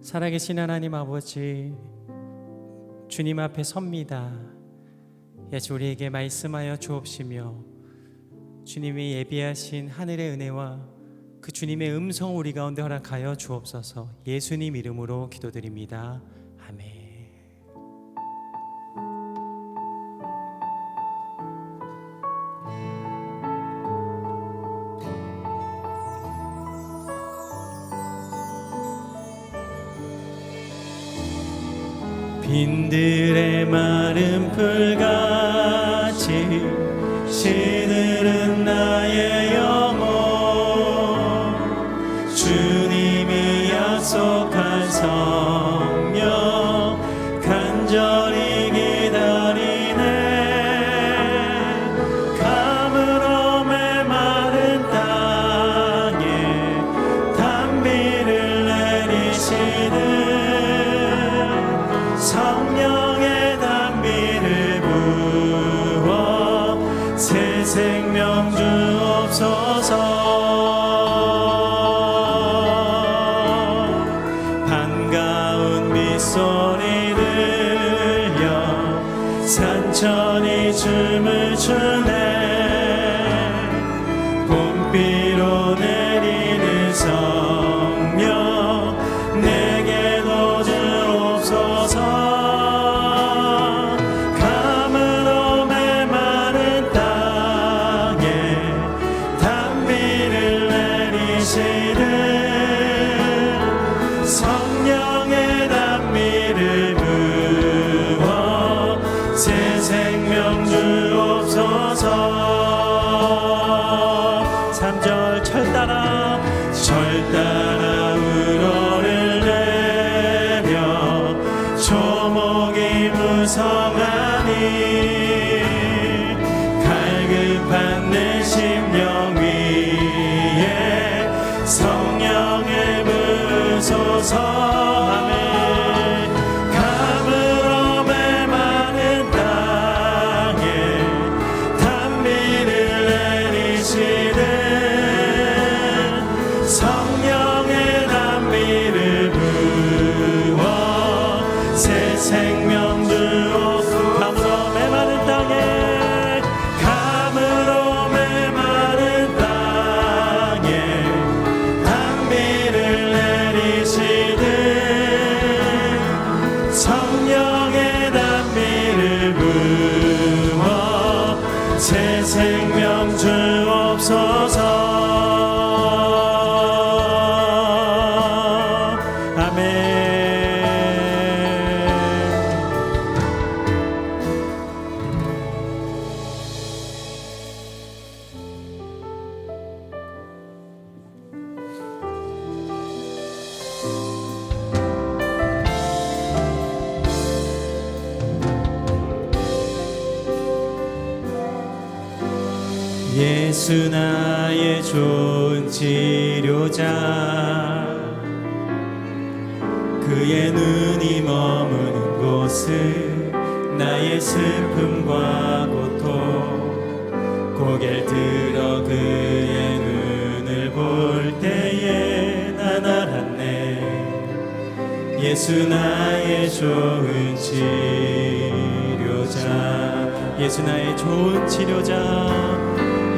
살아계신 하나님 아버지, 주님 앞에 섭니다. 예수 우리에게 말씀하여 주옵시며 주님이 예비하신 하늘의 은혜와 그 주님의 음성 우리 가운데 허락하여 주옵소서. 예수님 이름으로 기도드립니다. 아멘. 빈들의 마른 풀같이 시들은 나의 영혼, 주님이 약속한 성령 간절히 기다리네. 가물어 메마른 땅에 단비를 내리시는 성령의 단비를 부어 새 생명 주옵소서. 반가운 빗소리 들려 산천이 춤을 추네. 봄비로 내리는 성령 내게도 주옵소서. 가물어 메마른 땅에 단비를 내리시는 성령의 단비를 부어 새 생명 주옵소서. 3절 철 따라 우러를 내며 초목이 무성하니 갈급한 내 심령 위에 성령의 부소서. 아멘. 가물어 메마른 땅에 단비를 내리시는 성령의 단비를 부어 예수 나의 좋은 치료자 그의 눈이 머무는 곳은 나의 슬픔과 고통 고개를 들어 그의 눈을 볼 때에 난 알았네 예수 나의 좋은 치료자 예수 나의 좋은 치료자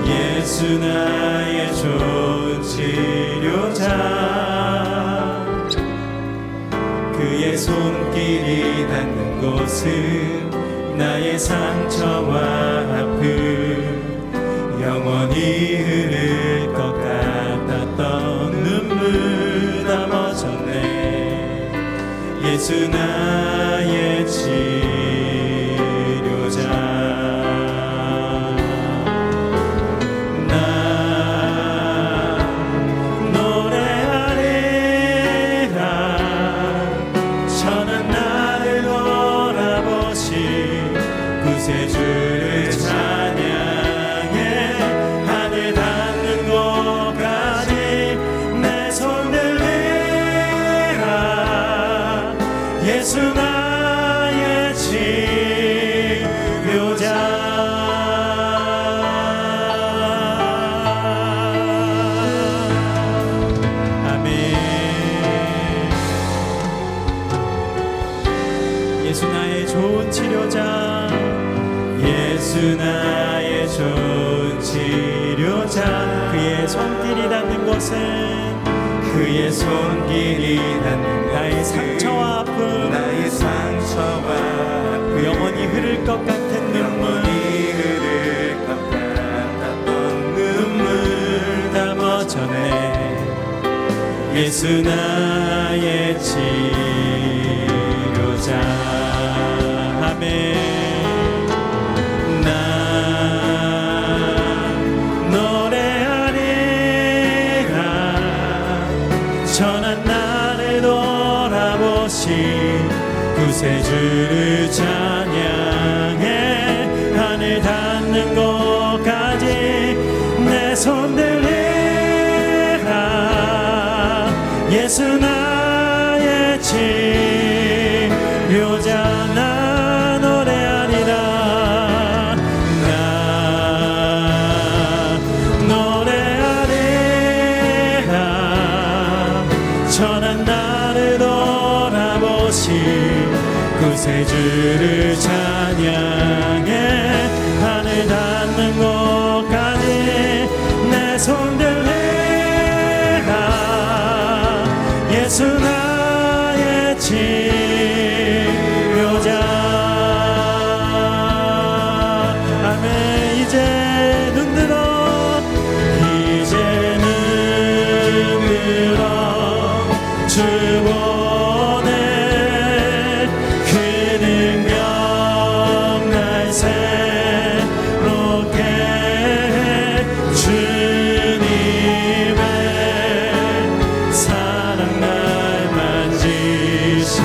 예수 나의 좋은 치료자 그의 손길이 닿는 곳은 나의 상처와 아픔 영원히 흐를 것 같았던 눈물 다 멎었네 예수 나의 치료자 구세주를 찬양해 하늘 닿는 곳까지 내 손 들리라 예수 나의 치료자 아멘 예수 나의 좋은 치료자 예수 나의 좋은 치료자 그의 손길이 닿는 곳은 그의 손길이 닿는 나의 상처와 아픔 나의 상처와 아픔 영원히 흐를 것 같은 눈물 흐를 것 같았던 눈물 다 멎었네 예수 나의 치료자 아멘 전한 나를 돌아보신 구세주를 찬양해 하늘 닿는 곳까지 내 손 들리라 예수 나의 치료자 나 노래하리라 전한 나를 돌아보신 구세주를 찬양해 하늘 닿는 곳까지 내 손 들리라 예수 나의 치료자 아멘 이제 눈 들어 이제 눈 들어 주 보내 그 능력 날 새롭게 해 주님의 사랑 날 만지시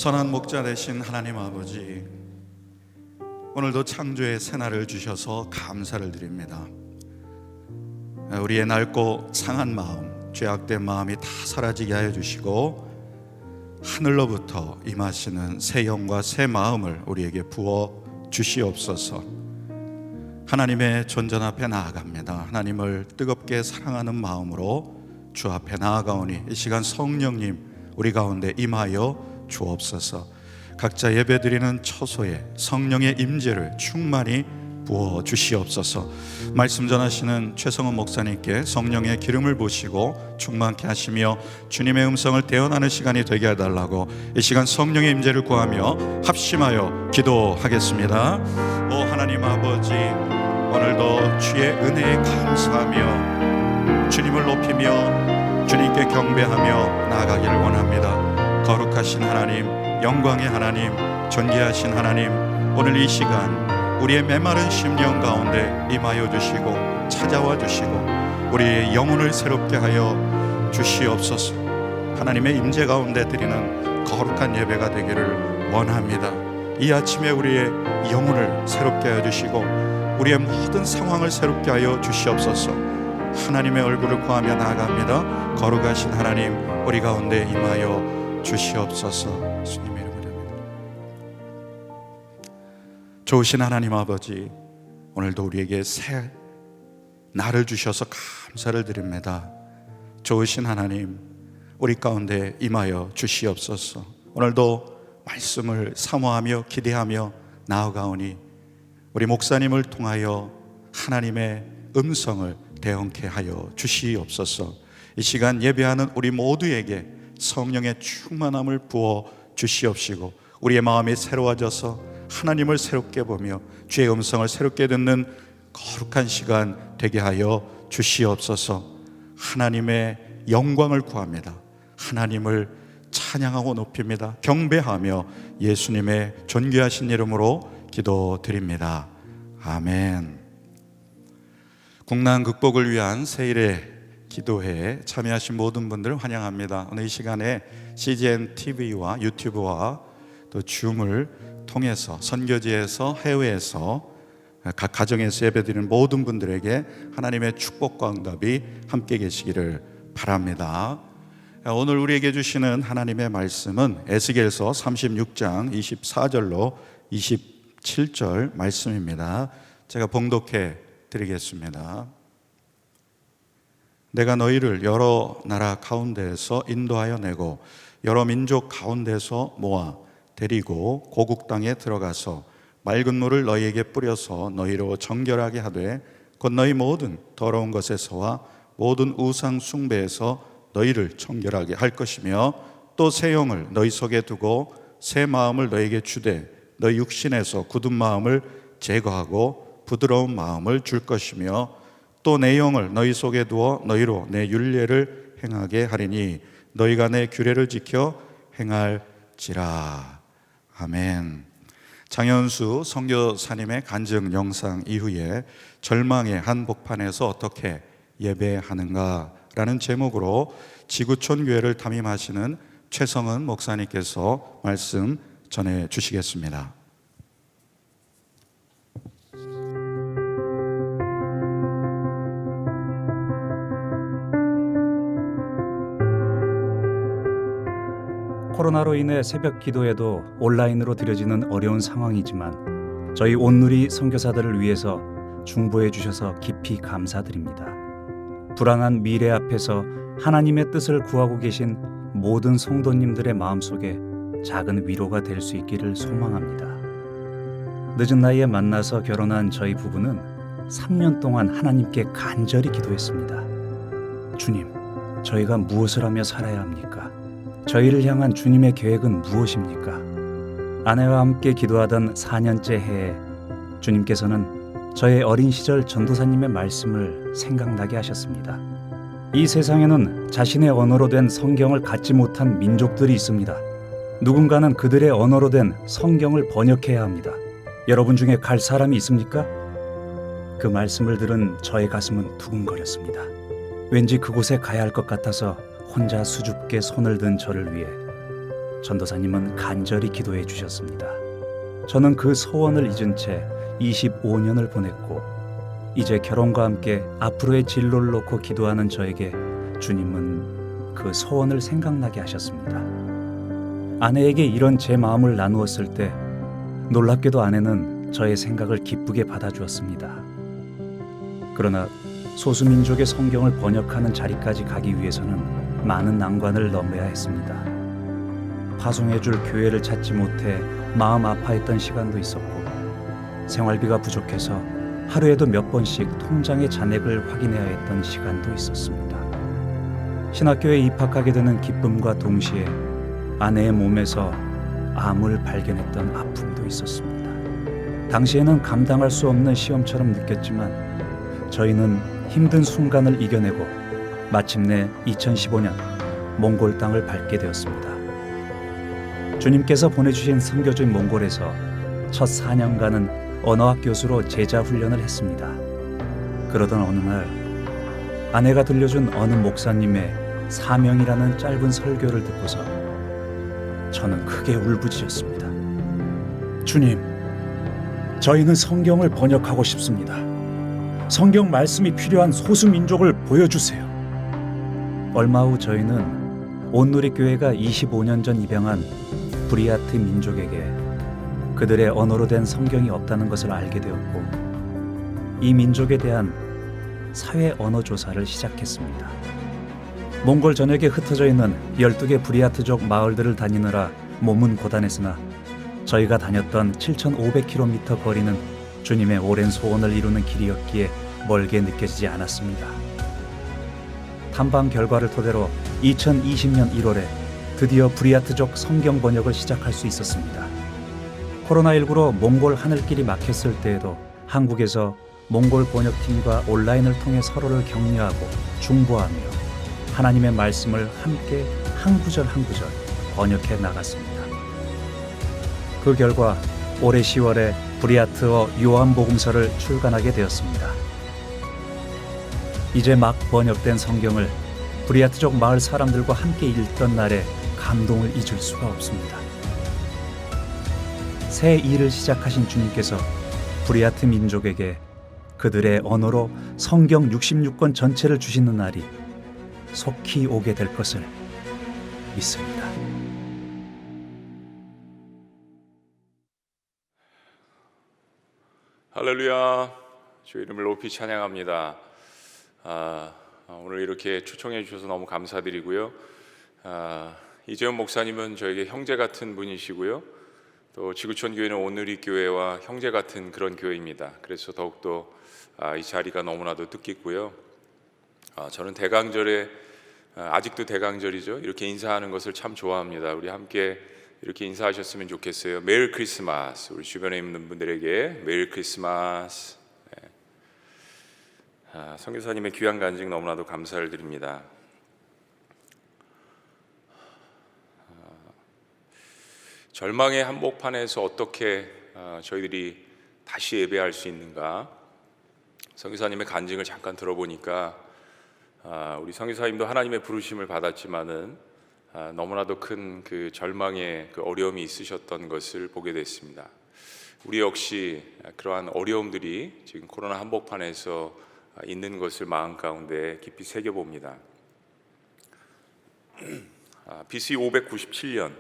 선한 목자 되신 하나님 아버지, 오늘도 창조의 새날을 주셔서 감사를 드립니다. 우리의 낡고 상한 마음, 죄악된 마음이 다 사라지게 하여 주시고 하늘로부터 임하시는 새 영과 새 마음을 우리에게 부어 주시옵소서. 하나님의 존전 앞에 나아갑니다. 하나님을 뜨겁게 사랑하는 마음으로 주 앞에 나아가오니 이 시간 성령님 우리 가운데 임하여 주옵소서. 각자 예배드리는 처소에 성령의 임재를 충만히 부어 주시옵소서. 말씀 전하시는 최성원 목사님께 성령의 기름을 부으시고 충만케 하시며 주님의 음성을 대언하는 시간이 되게 해달라고 이 시간 성령의 임재를 구하며 합심하여 기도하겠습니다. 오 하나님 아버지, 오늘도 주의 은혜에 감사하며 주님을 높이며 주님께 경배하며 나아가기를 원합니다. 거룩하신 하나님, 영광의 하나님, 존귀하신 하나님, 오늘 이 시간 우리의 메마른 심령 가운데 임하여 주시고 찾아와 주시고 우리의 영혼을 새롭게 하여 주시옵소서. 하나님의 임재 가운데 드리는 거룩한 예배가 되기를 원합니다. 이 아침에 우리의 영혼을 새롭게 하여 주시고 우리의 모든 상황을 새롭게 하여 주시옵소서. 하나님의 얼굴을 구하며 나아갑니다. 거룩하신 하나님, 우리 가운데 임하여 주시옵소서. 주님의 이름으로 합니다. 좋으신 하나님 아버지, 오늘도 우리에게 새 날을 주셔서 감사를 드립니다. 좋으신 하나님, 우리 가운데 임하여 주시옵소서. 오늘도 말씀을 사모하며 기대하며 나아가오니 우리 목사님을 통하여 하나님의 음성을 대언케 하여 주시옵소서. 이 시간 예배하는 우리 모두에게 성령의 충만함을 부어 주시옵시고 우리의 마음이 새로워져서 하나님을 새롭게 보며 주의 음성을 새롭게 듣는 거룩한 시간 되게 하여 주시옵소서. 하나님의 영광을 구합니다. 하나님을 찬양하고 높입니다. 경배하며 예수님의 존귀하신 이름으로 기도드립니다. 아멘. 국난 극복을 위한 세일의 기도회에 참여하신 모든 분들을 환영합니다. 오늘 이 시간에 CGN TV와 유튜브와 또 줌을 통해서 선교지에서 해외에서 각 가정에서 예배드리는 모든 분들에게 하나님의 축복과 응답이 함께 계시기를 바랍니다. 오늘 우리에게 주시는 하나님의 말씀은 에스겔서 36장 24절로 27절 말씀입니다. 제가 봉독해 드리겠습니다. 내가 너희를 여러 나라 가운데에서 인도하여 내고 여러 민족 가운데서 모아 데리고 고국 땅에 들어가서 맑은 물을 너희에게 뿌려서 너희로 정결하게 하되 곧 너희 모든 더러운 것에서와 모든 우상 숭배에서 너희를 정결하게 할 것이며 또 새 영을 너희 속에 두고 새 마음을 너희에게 주되 너희 육신에서 굳은 마음을 제거하고 부드러운 마음을 줄 것이며 또 내 영을 너희 속에 두어 너희로 내 율례를 행하게 하리니 너희가 내 규례를 지켜 행할지라. 아멘. 장현수 선교사님의 간증 영상 이후에 절망의 한복판에서 어떻게 예배하는가라는 제목으로 지구촌 교회를 담임하시는 최성은 목사님께서 말씀 전해 주시겠습니다. 코로나로 인해 새벽 기도에도 온라인으로 드려지는 어려운 상황이지만 저희 온누리 선교사들을 위해서 중보해 주셔서 깊이 감사드립니다. 불안한 미래 앞에서 하나님의 뜻을 구하고 계신 모든 성도님들의 마음속에 작은 위로가 될 수 있기를 소망합니다. 늦은 나이에 만나서 결혼한 저희 부부는 3년 동안 하나님께 간절히 기도했습니다. 주님, 저희가 무엇을 하며 살아야 합니까? 저희를 향한 주님의 계획은 무엇입니까? 아내와 함께 기도하던 4년째 해에 주님께서는 저의 어린 시절 전도사님의 말씀을 생각나게 하셨습니다. 이 세상에는 자신의 언어로 된 성경을 갖지 못한 민족들이 있습니다. 누군가는 그들의 언어로 된 성경을 번역해야 합니다. 여러분 중에 갈 사람이 있습니까? 그 말씀을 들은 저의 가슴은 두근거렸습니다. 왠지 그곳에 가야 할 것 같아서 혼자 수줍게 손을 든 저를 위해 전도사님은 간절히 기도해 주셨습니다. 저는 그 소원을 잊은 채 25년을 보냈고 이제 결혼과 함께 앞으로의 진로를 놓고 기도하는 저에게 주님은 그 소원을 생각나게 하셨습니다. 아내에게 이런 제 마음을 나누었을 때 놀랍게도 아내는 저의 생각을 기쁘게 받아주었습니다. 그러나 소수민족의 성경을 번역하는 자리까지 가기 위해서는 많은 난관을 넘어야 했습니다. 파송해줄 교회를 찾지 못해 마음 아파했던 시간도 있었고 생활비가 부족해서 하루에도 몇 번씩 통장의 잔액을 확인해야 했던 시간도 있었습니다. 신학교에 입학하게 되는 기쁨과 동시에 아내의 몸에서 암을 발견했던 아픔도 있었습니다. 당시에는 감당할 수 없는 시험처럼 느꼈지만 저희는 힘든 순간을 이겨내고 마침내 2015년 몽골 땅을 밟게 되었습니다. 주님께서 보내주신 선교지인 몽골에서 첫 4년간은 언어학 교수로 제자 훈련을 했습니다. 그러던 어느 날 아내가 들려준 어느 목사님의 사명이라는 짧은 설교를 듣고서 저는 크게 울부짖었습니다. 주님, 저희는 성경을 번역하고 싶습니다. 성경 말씀이 필요한 소수민족을 보여주세요. 얼마 후 저희는 온누리교회가 25년 전 입양한 브리아트 민족에게 그들의 언어로 된 성경이 없다는 것을 알게 되었고 이 민족에 대한 사회 언어 조사를 시작했습니다. 몽골 전역에 흩어져 있는 12개 브리아트족 마을들을 다니느라 몸은 고단했으나 저희가 다녔던 7,500km 거리는 주님의 오랜 소원을 이루는 길이었기에 멀게 느껴지지 않았습니다. 탐방 결과를 토대로 2020년 1월에 드디어 브리아트족 성경 번역을 시작할 수 있었습니다. 코로나19로 몽골 하늘길이 막혔을 때에도 한국에서 몽골 번역팀과 온라인을 통해 서로를 격려하고 중보하며 하나님의 말씀을 함께 한 구절 한 구절 번역해 나갔습니다. 그 결과 올해 10월에 브리아트어 요한복음서를 출간하게 되었습니다. 이제 막 번역된 성경을 브리아트족 마을 사람들과 함께 읽던 날에 감동을 잊을 수가 없습니다. 새 일을 시작하신 주님께서 브리아트 민족에게 그들의 언어로 성경 66권 전체를 주시는 날이 속히 오게 될 것을 믿습니다. 할렐루야, 주 이름을 높이 찬양합니다. 오늘 이렇게 초청해 주셔서 너무 감사드리고요. 이재훈 목사님은 저에게 형제 같은 분이시고요. 또 지구촌 교회는 온누리 교회와 형제 같은 그런 교회입니다. 그래서 더욱더 이 자리가 너무나도 뜻깊고요. 저는 대강절에 아직도 대강절이죠. 이렇게 인사하는 것을 참 좋아합니다. 우리 함께 이렇게 인사하셨으면 좋겠어요. 메리 크리스마스. 우리 주변에 있는 분들에게 메리 크리스마스. 선교사님의 귀한 간증 너무나도 감사를 드립니다. 절망의 한복판에서 어떻게 저희들이 다시 예배할 수 있는가? 선교사님의 간증을 잠깐 들어보니까 우리 선교사님도 하나님의 부르심을 받았지만은 너무나도 큰 그 절망의 그 어려움이 있으셨던 것을 보게 됐습니다. 우리 역시 그러한 어려움들이 지금 코로나 한복판에서 있는 것을 마음 가운데 깊이 새겨봅니다. BC 597년,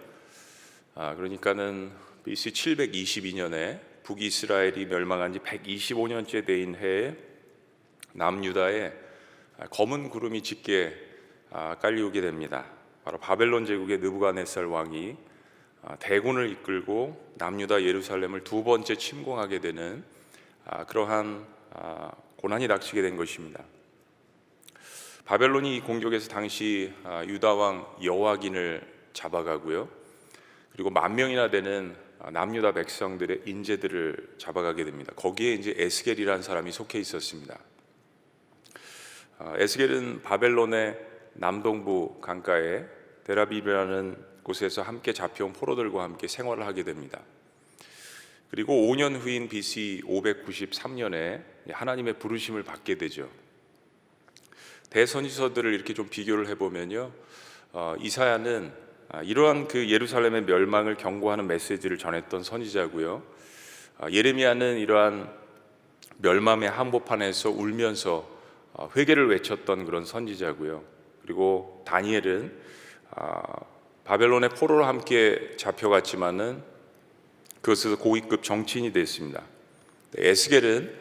그러니까는 BC 722년에 북이스라엘이 멸망한 지 125년째 되는 해에 남유다에 검은 구름이 짙게 깔리오게 됩니다. 바로 바벨론 제국의 느부갓네살 왕이 대군을 이끌고 남유다 예루살렘을 두 번째 침공하게 되는 그러한 고난이 닥치게 된 것입니다. 바벨론이 이 공격에서 당시 유다 왕 여호와긴을 잡아가고요. 그리고 10,000명이나 되는 남유다 백성들의 인재들을 잡아가게 됩니다. 거기에 이제 에스겔이라는 사람이 속해 있었습니다. 에스겔은 바벨론의 남동부 강가에 데라비브라는 곳에서 함께 잡혀온 포로들과 함께 생활을 하게 됩니다. 그리고 5년 후인 BC 593년에 하나님의 부르심을 받게 되죠. 대선지서들을 이렇게 좀 비교를 해보면요, 이사야는 이러한 그 예루살렘의 멸망을 경고하는 메시지를 전했던 선지자고요. 예레미야는 이러한 멸망의 한복판에서 울면서 회개를 외쳤던 그런 선지자고요. 그리고 다니엘은 바벨론의 포로로 함께 잡혀갔지만은 그것에서 고위급 정치인이 됐습니다. 에스겔은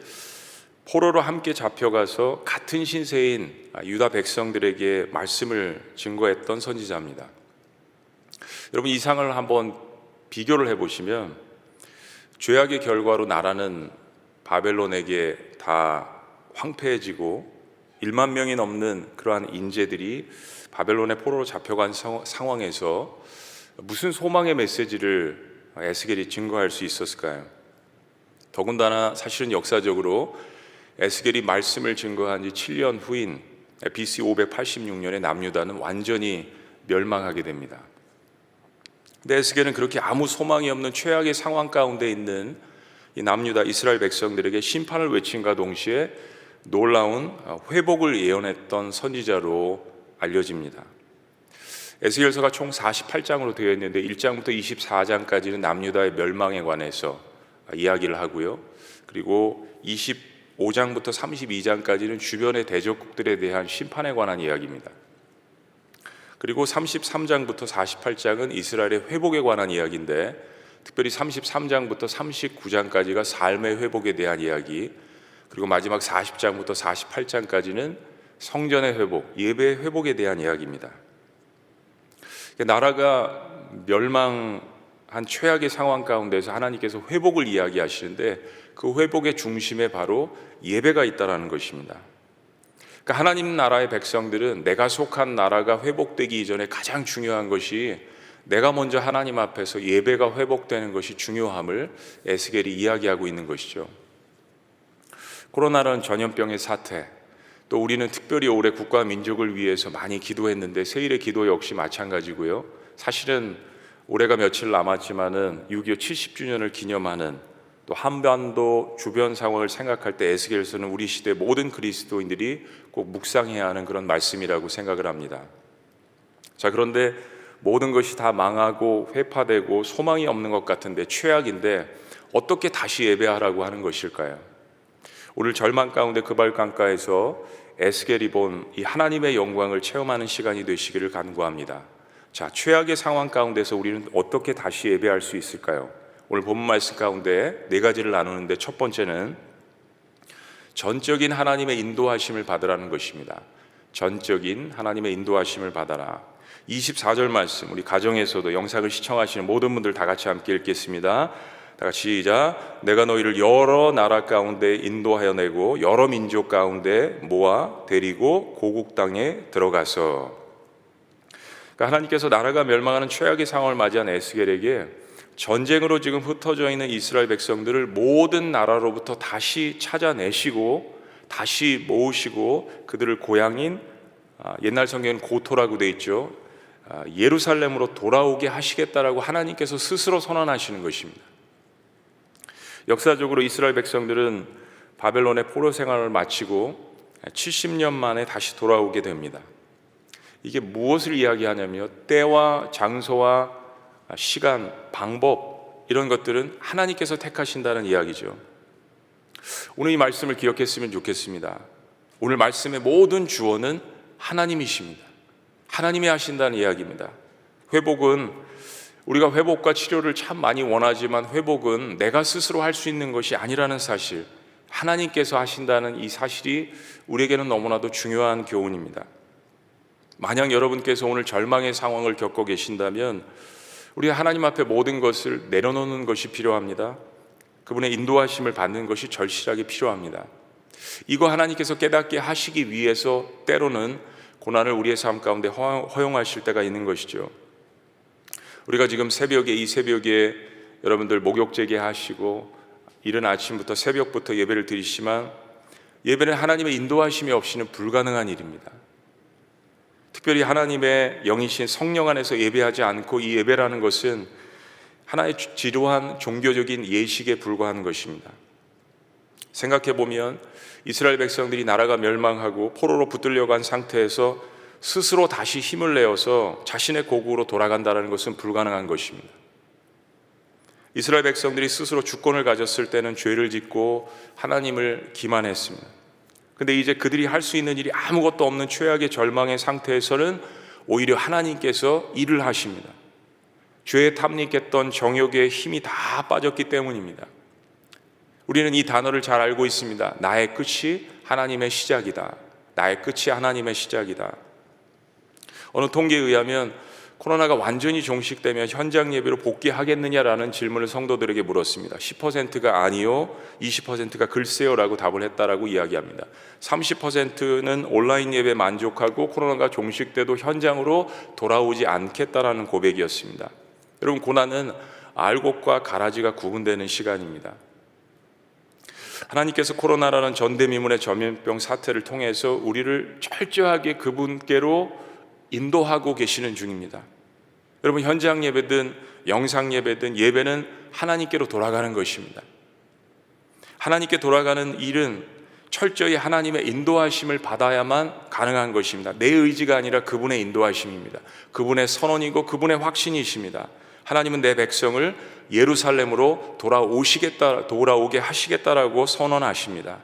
포로로 함께 잡혀가서 같은 신세인 유다 백성들에게 말씀을 증거했던 선지자입니다. 여러분, 이 상을 한번 비교를 해보시면 죄악의 결과로 나라는 바벨론에게 다 황폐해지고 1만 명이 넘는 그러한 인재들이 바벨론의 포로로 잡혀간 상황에서 무슨 소망의 메시지를 에스겔이 증거할 수 있었을까요? 더군다나 사실은 역사적으로 에스겔이 말씀을 증거한 지 7년 후인 BC 586년에 남유다는 완전히 멸망하게 됩니다. 근데 에스겔은 그렇게 아무 소망이 없는 최악의 상황 가운데 있는 이 남유다 이스라엘 백성들에게 심판을 외친과 동시에 놀라운 회복을 예언했던 선지자로 알려집니다. 에스겔서가 총 48장으로 되어 있는데 1장부터 24장까지는 남유다의 멸망에 관해서 이야기를 하고요. 그리고 25장부터 32장까지는 주변의 대적국들에 대한 심판에 관한 이야기입니다. 그리고 33장부터 48장은 이스라엘의 회복에 관한 이야기인데, 특별히 33장부터 39장까지가 삶의 회복에 대한 이야기, 그리고 마지막 40장부터 48장까지는 성전의 회복, 예배의 회복에 대한 이야기입니다. 나라가 멸망한 최악의 상황 가운데서 하나님께서 회복을 이야기하시는데, 그 회복의 중심에 바로 예배가 있다는 것입니다. 그러니까 하나님 나라의 백성들은 내가 속한 나라가 회복되기 이전에 가장 중요한 것이 내가 먼저 하나님 앞에서 예배가 회복되는 것이 중요함을 에스겔이 이야기하고 있는 것이죠. 코로나라는 전염병의 사태, 또 우리는 특별히 올해 국가 민족을 위해서 많이 기도했는데 세일의 기도 역시 마찬가지고요. 사실은 올해가 며칠 남았지만은 6.25 70주년을 기념하는, 또 한반도 주변 상황을 생각할 때 에스겔서는 우리 시대 모든 그리스도인들이 꼭 묵상해야 하는 그런 말씀이라고 생각을 합니다. 자, 그런데 모든 것이 다 망하고 회파되고 소망이 없는 것 같은데, 최악인데 어떻게 다시 예배하라고 하는 것일까요? 오늘 절망 가운데 그발 강가에서 에스겔이 본 이 하나님의 영광을 체험하는 시간이 되시기를 간구합니다. 자, 최악의 상황 가운데서 우리는 어떻게 다시 예배할 수 있을까요? 오늘 본문 말씀 가운데 네 가지를 나누는데, 첫 번째는 전적인 하나님의 인도하심을 받으라는 것입니다. 전적인 하나님의 인도하심을 받아라. 24절 말씀, 우리 가정에서도 영상을 시청하시는 모든 분들 다 같이 함께 읽겠습니다. 다 같이 시작. 내가 너희를 여러 나라 가운데 인도하여 내고 여러 민족 가운데 모아 데리고 고국 땅에 들어가서. 그러니까 하나님께서 나라가 멸망하는 최악의 상황을 맞이한 에스겔에게 전쟁으로 지금 흩어져 있는 이스라엘 백성들을 모든 나라로부터 다시 찾아내시고 다시 모으시고 그들을 고향인, 옛날 성경은 고토라고 되어 있죠, 예루살렘으로 돌아오게 하시겠다라고 하나님께서 스스로 선언하시는 것입니다. 역사적으로 이스라엘 백성들은 바벨론의 포로 생활을 마치고 70년 만에 다시 돌아오게 됩니다. 이게 무엇을 이야기하냐면 때와 장소와 시간, 방법, 이런 것들은 하나님께서 택하신다는 이야기죠. 오늘 이 말씀을 기억했으면 좋겠습니다. 오늘 말씀의 모든 주어는 하나님이십니다. 하나님이 하신다는 이야기입니다. 회복은, 우리가 회복과 치료를 참 많이 원하지만 회복은 내가 스스로 할 수 있는 것이 아니라는 사실, 하나님께서 하신다는 이 사실이 우리에게는 너무나도 중요한 교훈입니다. 만약 여러분께서 오늘 절망의 상황을 겪고 계신다면 우리가 하나님 앞에 모든 것을 내려놓는 것이 필요합니다. 그분의 인도하심을 받는 것이 절실하게 필요합니다. 이거 하나님께서 깨닫게 하시기 위해서 때로는 고난을 우리의 삶 가운데 허용하실 때가 있는 것이죠. 우리가 지금 이 새벽에 여러분들 목욕 재개하시고 이른 아침부터 새벽부터 예배를 드리시지만, 예배는 하나님의 인도하심이 없이는 불가능한 일입니다. 특별히 하나님의 영이신 성령 안에서 예배하지 않고 이 예배라는 것은 하나의 지루한 종교적인 예식에 불과한 것입니다. 생각해 보면 이스라엘 백성들이 나라가 멸망하고 포로로 붙들려간 상태에서 스스로 다시 힘을 내어서 자신의 고국으로 돌아간다는 것은 불가능한 것입니다. 이스라엘 백성들이 스스로 주권을 가졌을 때는 죄를 짓고 하나님을 기만했습니다. 근데 이제 그들이 할 수 있는 일이 아무것도 없는 최악의 절망의 상태에서는 오히려 하나님께서 일을 하십니다. 죄에 탐닉했던 정욕의 힘이 다 빠졌기 때문입니다. 우리는 이 단어를 잘 알고 있습니다. 나의 끝이 하나님의 시작이다. 나의 끝이 하나님의 시작이다. 어느 통계에 의하면 코로나가 완전히 종식되면 현장 예배로 복귀하겠느냐라는 질문을 성도들에게 물었습니다. 10%가 아니요, 20%가 글쎄요라고 답을 했다라고 이야기합니다. 30%는 온라인 예배 만족하고 코로나가 종식돼도 현장으로 돌아오지 않겠다라는 고백이었습니다. 여러분, 고난은 알곡과 가라지가 구분되는 시간입니다. 하나님께서 코로나라는 전대미문의 전염병 사태를 통해서 우리를 철저하게 그분께로 인도하고 계시는 중입니다. 여러분, 현장 예배든 영상 예배든 예배는 하나님께로 돌아가는 것입니다. 하나님께 돌아가는 일은 철저히 하나님의 인도하심을 받아야만 가능한 것입니다. 내 의지가 아니라 그분의 인도하심입니다. 그분의 선언이고 그분의 확신이십니다. 하나님은 내 백성을 예루살렘으로 돌아오게 하시겠다라고 선언하십니다.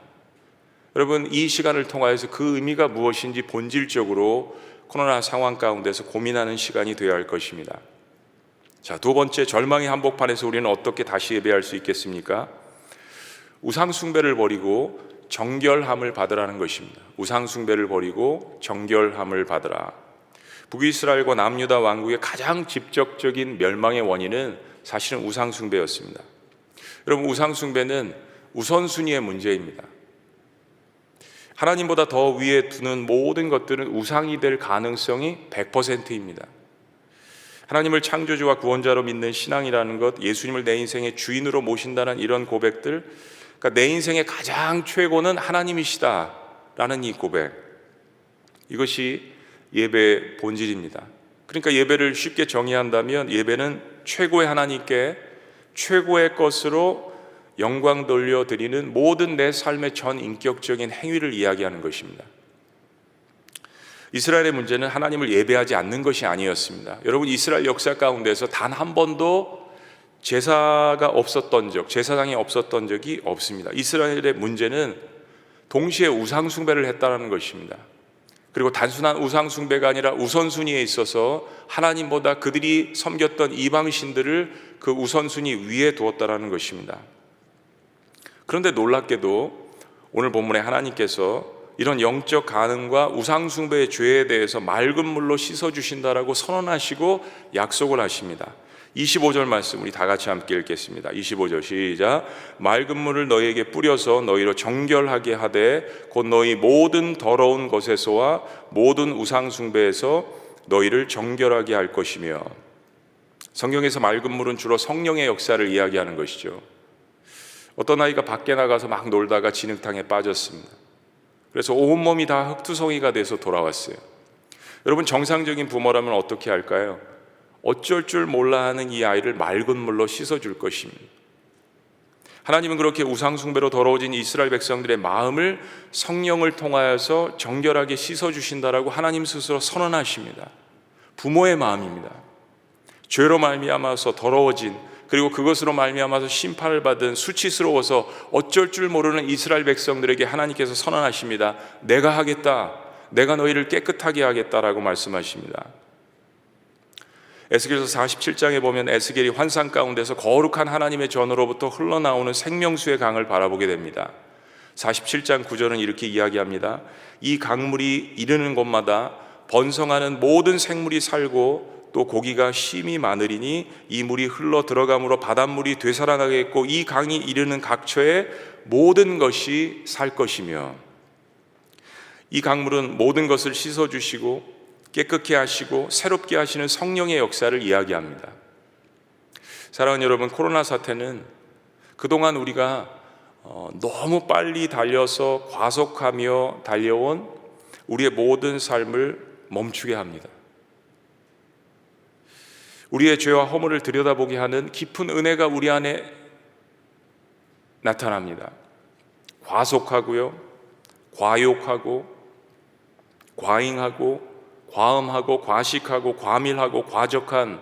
여러분, 이 시간을 통하여서 그 의미가 무엇인지 본질적으로 코로나 상황 가운데서 고민하는 시간이 되어야 할 것입니다. 자, 두 번째, 절망의 한복판에서 우리는 어떻게 다시 예배할 수 있겠습니까? 우상 숭배를 버리고 정결함을 받으라는 것입니다. 우상 숭배를 버리고 정결함을 받으라. 북이스라엘과 남유다 왕국의 가장 직접적인 멸망의 원인은 사실은 우상 숭배였습니다. 여러분, 우상 숭배는 우선순위의 문제입니다. 하나님보다 더 위에 두는 모든 것들은 우상이 될 가능성이 100%입니다. 하나님을 창조주와 구원자로 믿는 신앙이라는 것, 예수님을 내 인생의 주인으로 모신다는 이런 고백들, 그러니까 내 인생의 가장 최고는 하나님이시다라는 이 고백, 이것이 예배의 본질입니다. 그러니까 예배를 쉽게 정의한다면 예배는 최고의 하나님께 최고의 것으로 영광 돌려드리는 모든 내 삶의 전 인격적인 행위를 이야기하는 것입니다. 이스라엘의 문제는 하나님을 예배하지 않는 것이 아니었습니다. 여러분, 이스라엘 역사 가운데서 단 한 번도 제사가 없었던 적, 제사장이 없었던 적이 없습니다. 이스라엘의 문제는 동시에 우상 숭배를 했다는 것입니다. 그리고 단순한 우상 숭배가 아니라 우선순위에 있어서 하나님보다 그들이 섬겼던 이방신들을 그 우선순위 위에 두었다는 것입니다. 그런데 놀랍게도 오늘 본문에 하나님께서 이런 영적 간음과 우상 숭배의 죄에 대해서 맑은 물로 씻어주신다라고 선언하시고 약속을 하십니다. 25절 말씀 우리 다 같이 함께 읽겠습니다. 25절 시작. 맑은 물을 너희에게 뿌려서 너희로 정결하게 하되 곧 너희 모든 더러운 것에서와 모든 우상 숭배에서 너희를 정결하게 할 것이며. 성경에서 맑은 물은 주로 성령의 역사를 이야기하는 것이죠. 어떤 아이가 밖에 나가서 막 놀다가 진흙탕에 빠졌습니다. 그래서 온몸이 다 흙투성이가 돼서 돌아왔어요. 여러분, 정상적인 부모라면 어떻게 할까요? 어쩔 줄 몰라 하는 이 아이를 맑은 물로 씻어줄 것입니다. 하나님은 그렇게 우상 숭배로 더러워진 이스라엘 백성들의 마음을 성령을 통하여서 정결하게 씻어주신다라고 하나님 스스로 선언하십니다. 부모의 마음입니다. 죄로 말미암아서 더러워진, 그리고 그것으로 말미암아서 심판을 받은, 수치스러워서 어쩔 줄 모르는 이스라엘 백성들에게 하나님께서 선언하십니다. 내가 하겠다, 내가 너희를 깨끗하게 하겠다라고 말씀하십니다. 에스겔서 47장에 보면 에스겔이 환상 가운데서 거룩한 하나님의 전으로부터 흘러나오는 생명수의 강을 바라보게 됩니다. 47장 9절은 이렇게 이야기합니다. 이 강물이 이르는 곳마다 번성하는 모든 생물이 살고 또 고기가 심이 많으리니 이 물이 흘러 들어감으로 바닷물이 되살아나겠고 이 강이 이르는 각처에 모든 것이 살 것이며. 이 강물은 모든 것을 씻어주시고 깨끗게 하시고 새롭게 하시는 성령의 역사를 이야기합니다. 사랑하는 여러분, 코로나 사태는 그동안 우리가 너무 빨리 달려서 과속하며 달려온 우리의 모든 삶을 멈추게 합니다. 우리의 죄와 허물을 들여다보게 하는 깊은 은혜가 우리 안에 나타납니다. 과속하고요, 과욕하고 과잉하고 과음하고 과식하고 과밀하고 과적한,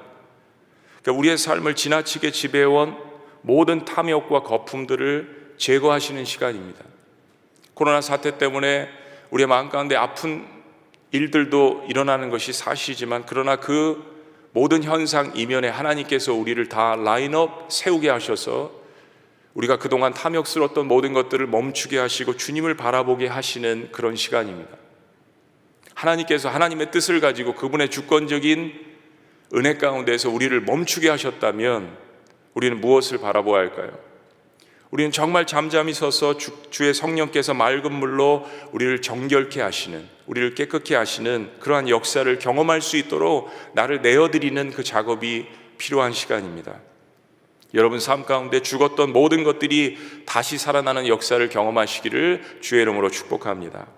그러니까 우리의 삶을 지나치게 지배해온 모든 탐욕과 거품들을 제거하시는 시간입니다. 코로나 사태 때문에 우리의 마음 가운데 아픈 일들도 일어나는 것이 사실이지만, 그러나 그 모든 현상 이면에 하나님께서 우리를 다 라인업 세우게 하셔서 우리가 그동안 탐욕스러웠던 모든 것들을 멈추게 하시고 주님을 바라보게 하시는 그런 시간입니다. 하나님께서 하나님의 뜻을 가지고 그분의 주권적인 은혜 가운데서 우리를 멈추게 하셨다면 우리는 무엇을 바라보아야 할까요? 우리는 정말 잠잠히 서서 주의 성령께서 맑은 물로 우리를 정결케 하시는, 우리를 깨끗게 하시는 그러한 역사를 경험할 수 있도록 나를 내어드리는 그 작업이 필요한 시간입니다. 여러분 삶 가운데 죽었던 모든 것들이 다시 살아나는 역사를 경험하시기를 주의 이름으로 축복합니다.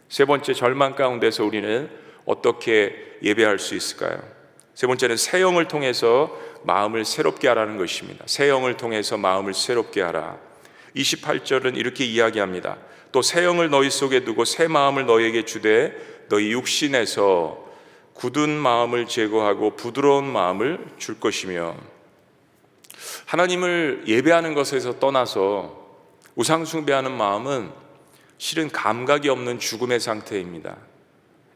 세 번째, 절망 가운데서 우리는 어떻게 예배할 수 있을까요? 세 번째는 새 영을 통해서 마음을 새롭게 하라는 것입니다. 새 영을 통해서 마음을 새롭게 하라. 28절은 이렇게 이야기합니다. 또 새 영을 너희 속에 두고 새 마음을 너희에게 주되 너희 육신에서 굳은 마음을 제거하고 부드러운 마음을 줄 것이며, 하나님을 예배하는 것에서 떠나서 우상 숭배하는 마음은 실은 감각이 없는 죽음의 상태입니다.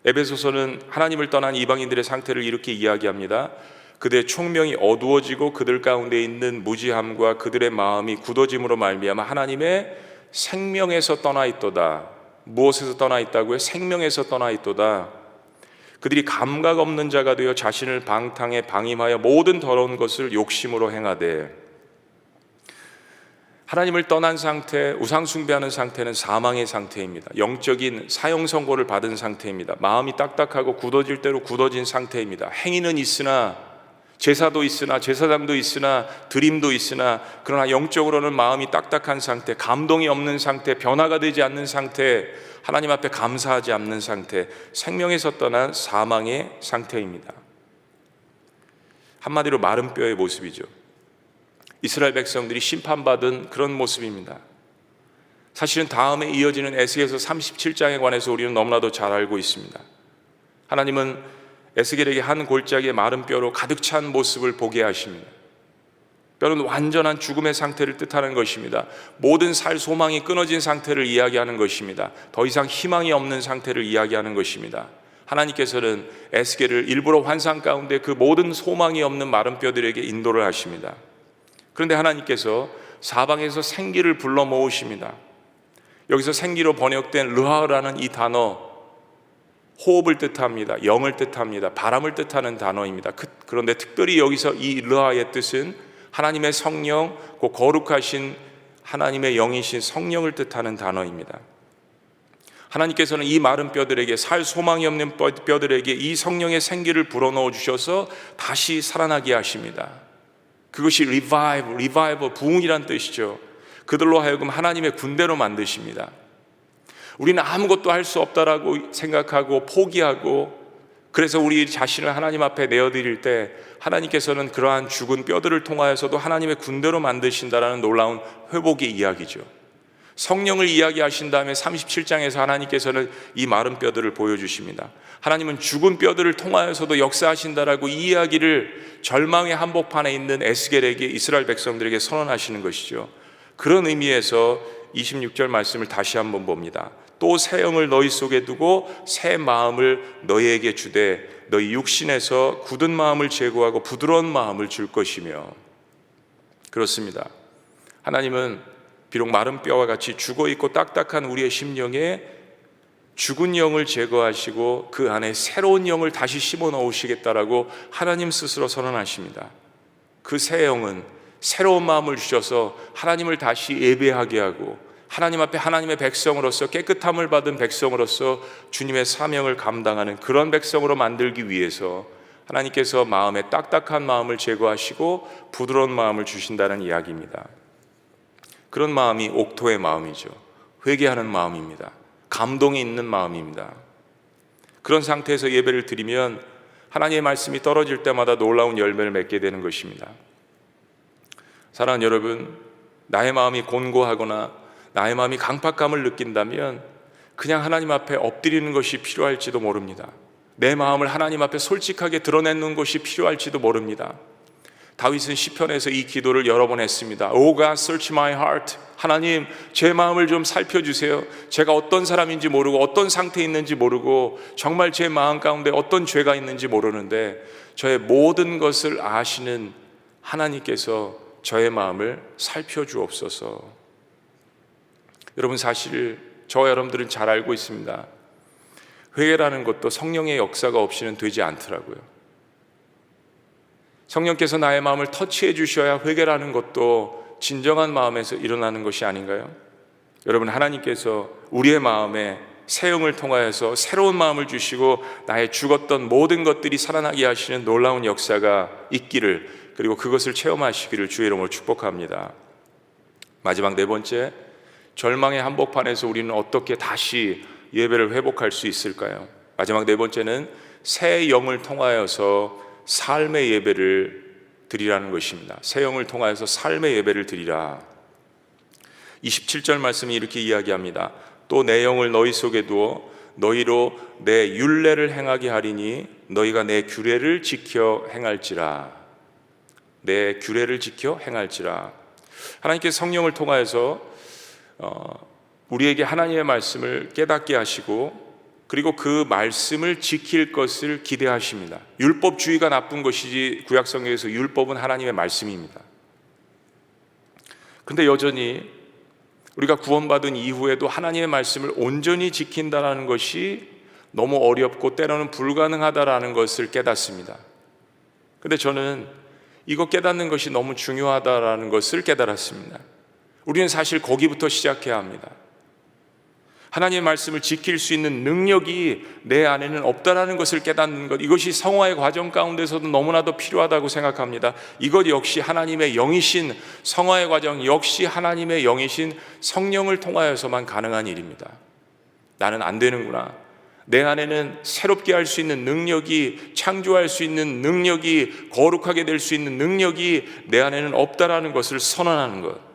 에베소서는 하나님을 떠난 이방인들의 상태를 이렇게 이야기합니다. 그들의 총명이 어두워지고 그들 가운데 있는 무지함과 그들의 마음이 굳어짐으로 말미암아 하나님의 생명에서 떠나 있도다. 무엇에서 떠나 있다고요? 생명에서 떠나 있도다. 그들이 감각 없는 자가 되어 자신을 방탕에 방임하여 모든 더러운 것을 욕심으로 행하되, 하나님을 떠난 상태, 우상 숭배하는 상태는 사망의 상태입니다. 영적인 사형 선고를 받은 상태입니다. 마음이 딱딱하고 굳어질 대로 굳어진 상태입니다. 행위는 있으나, 제사도 있으나, 제사장도 있으나, 드림도 있으나, 그러나 영적으로는 마음이 딱딱한 상태, 감동이 없는 상태, 변화가 되지 않는 상태, 하나님 앞에 감사하지 않는 상태, 생명에서 떠난 사망의 상태입니다. 한마디로 마른 뼈의 모습이죠. 이스라엘 백성들이 심판받은 그런 모습입니다. 사실은 다음에 이어지는 에스겔서 37장에 관해서 우리는 너무나도 잘 알고 있습니다. 하나님은 에스겔에게 한 골짜기의 마른 뼈로 가득 찬 모습을 보게 하십니다. 뼈는 완전한 죽음의 상태를 뜻하는 것입니다. 모든 살 소망이 끊어진 상태를 이야기하는 것입니다. 더 이상 희망이 없는 상태를 이야기하는 것입니다. 하나님께서는 에스겔을 일부러 환상 가운데 그 모든 소망이 없는 마른 뼈들에게 인도를 하십니다. 그런데 하나님께서 사방에서 생기를 불러 모으십니다. 여기서 생기로 번역된 르하라는 이 단어, 호흡을 뜻합니다. 영을 뜻합니다. 바람을 뜻하는 단어입니다. 그런데 특별히 여기서 이 르하의 뜻은 하나님의 성령, 그 거룩하신 하나님의 영이신 성령을 뜻하는 단어입니다. 하나님께서는 이 마른 뼈들에게, 살 소망이 없는 뼈들에게 이 성령의 생기를 불어넣어 주셔서 다시 살아나게 하십니다. 그것이 리바이벌, 부흥이란 뜻이죠. 그들로 하여금 하나님의 군대로 만드십니다. 우리는 아무것도 할 수 없다라고 생각하고 포기하고, 그래서 우리 자신을 하나님 앞에 내어드릴 때 하나님께서는 그러한 죽은 뼈들을 통하여서도 하나님의 군대로 만드신다라는 놀라운 회복의 이야기죠. 성령을 이야기하신 다음에 37장에서 하나님께서는 이 마른 뼈들을 보여주십니다. 하나님은 죽은 뼈들을 통하여서도 역사하신다라고 이 이야기를 절망의 한복판에 있는 에스겔에게, 이스라엘 백성들에게 선언하시는 것이죠. 그런 의미에서 26절 말씀을 다시 한번 봅니다. 또 새 영을 너희 속에 두고 새 마음을 너희에게 주되 너희 육신에서 굳은 마음을 제거하고 부드러운 마음을 줄 것이며. 그렇습니다. 하나님은 비록 마른 뼈와 같이 죽어있고 딱딱한 우리의 심령에 죽은 영을 제거하시고 그 안에 새로운 영을 다시 심어 넣으시겠다라고 하나님 스스로 선언하십니다. 그 새 영은 새로운 마음을 주셔서 하나님을 다시 예배하게 하고, 하나님 앞에 하나님의 백성으로서, 깨끗함을 받은 백성으로서 주님의 사명을 감당하는 그런 백성으로 만들기 위해서 하나님께서 마음에 딱딱한 마음을 제거하시고 부드러운 마음을 주신다는 이야기입니다. 그런 마음이 옥토의 마음이죠. 회개하는 마음입니다. 감동이 있는 마음입니다. 그런 상태에서 예배를 드리면 하나님의 말씀이 떨어질 때마다 놀라운 열매를 맺게 되는 것입니다. 사랑하는 여러분, 나의 마음이 곤고하거나 나의 마음이 강팍감을 느낀다면 그냥 하나님 앞에 엎드리는 것이 필요할지도 모릅니다. 내 마음을 하나님 앞에 솔직하게 드러내는 것이 필요할지도 모릅니다. 다윗은 시편에서 이 기도를 여러 번 했습니다. Oh God, search my heart. 하나님, 제 마음을 좀 살펴주세요. 제가 어떤 사람인지 모르고 어떤 상태에 있는지 모르고 정말 제 마음 가운데 어떤 죄가 있는지 모르는데 저의 모든 것을 아시는 하나님께서 저의 마음을 살펴주옵소서. 여러분, 사실 저와 여러분들은 잘 알고 있습니다. 회개라는 것도 성령의 역사가 없이는 되지 않더라고요. 성령께서 나의 마음을 터치해 주셔야 회개라는 것도 진정한 마음에서 일어나는 것이 아닌가요? 여러분, 하나님께서 우리의 마음에 새 영을 통하여서 새로운 마음을 주시고 나의 죽었던 모든 것들이 살아나게 하시는 놀라운 역사가 있기를, 그리고 그것을 체험하시기를 주의 이름으로 축복합니다. 마지막 네 번째, 절망의 한복판에서 우리는 어떻게 다시 예배를 회복할 수 있을까요? 마지막 네 번째는 새 영을 통하여서 삶의 예배를 드리라는 것입니다. 새 영을 통하여서 삶의 예배를 드리라. 27절 말씀이 이렇게 이야기합니다. 또 내 영을 너희 속에 두어 너희로 내 율례를 행하게 하리니 너희가 내 규례를 지켜 행할지라. 내 규례를 지켜 행할지라. 하나님께서 성령을 통하여서 우리에게 하나님의 말씀을 깨닫게 하시고, 그리고 그 말씀을 지킬 것을 기대하십니다. 율법주의가 나쁜 것이지 구약성경에서 율법은 하나님의 말씀입니다. 그런데 여전히 우리가 구원받은 이후에도 하나님의 말씀을 온전히 지킨다는 것이 너무 어렵고 때로는 불가능하다라는 것을 깨닫습니다. 그런데 저는 이거 깨닫는 것이 너무 중요하다라는 것을 깨달았습니다. 우리는 사실 거기부터 시작해야 합니다. 하나님의 말씀을 지킬 수 있는 능력이 내 안에는 없다라는 것을 깨닫는 것, 이것이 성화의 과정 가운데서도 너무나도 필요하다고 생각합니다. 이것 역시 하나님의 영이신, 성화의 과정 역시 하나님의 영이신 성령을 통하여서만 가능한 일입니다. 나는 안 되는구나, 내 안에는 새롭게 할 수 있는 능력이, 창조할 수 있는 능력이, 거룩하게 될 수 있는 능력이 내 안에는 없다라는 것을 선언하는 것.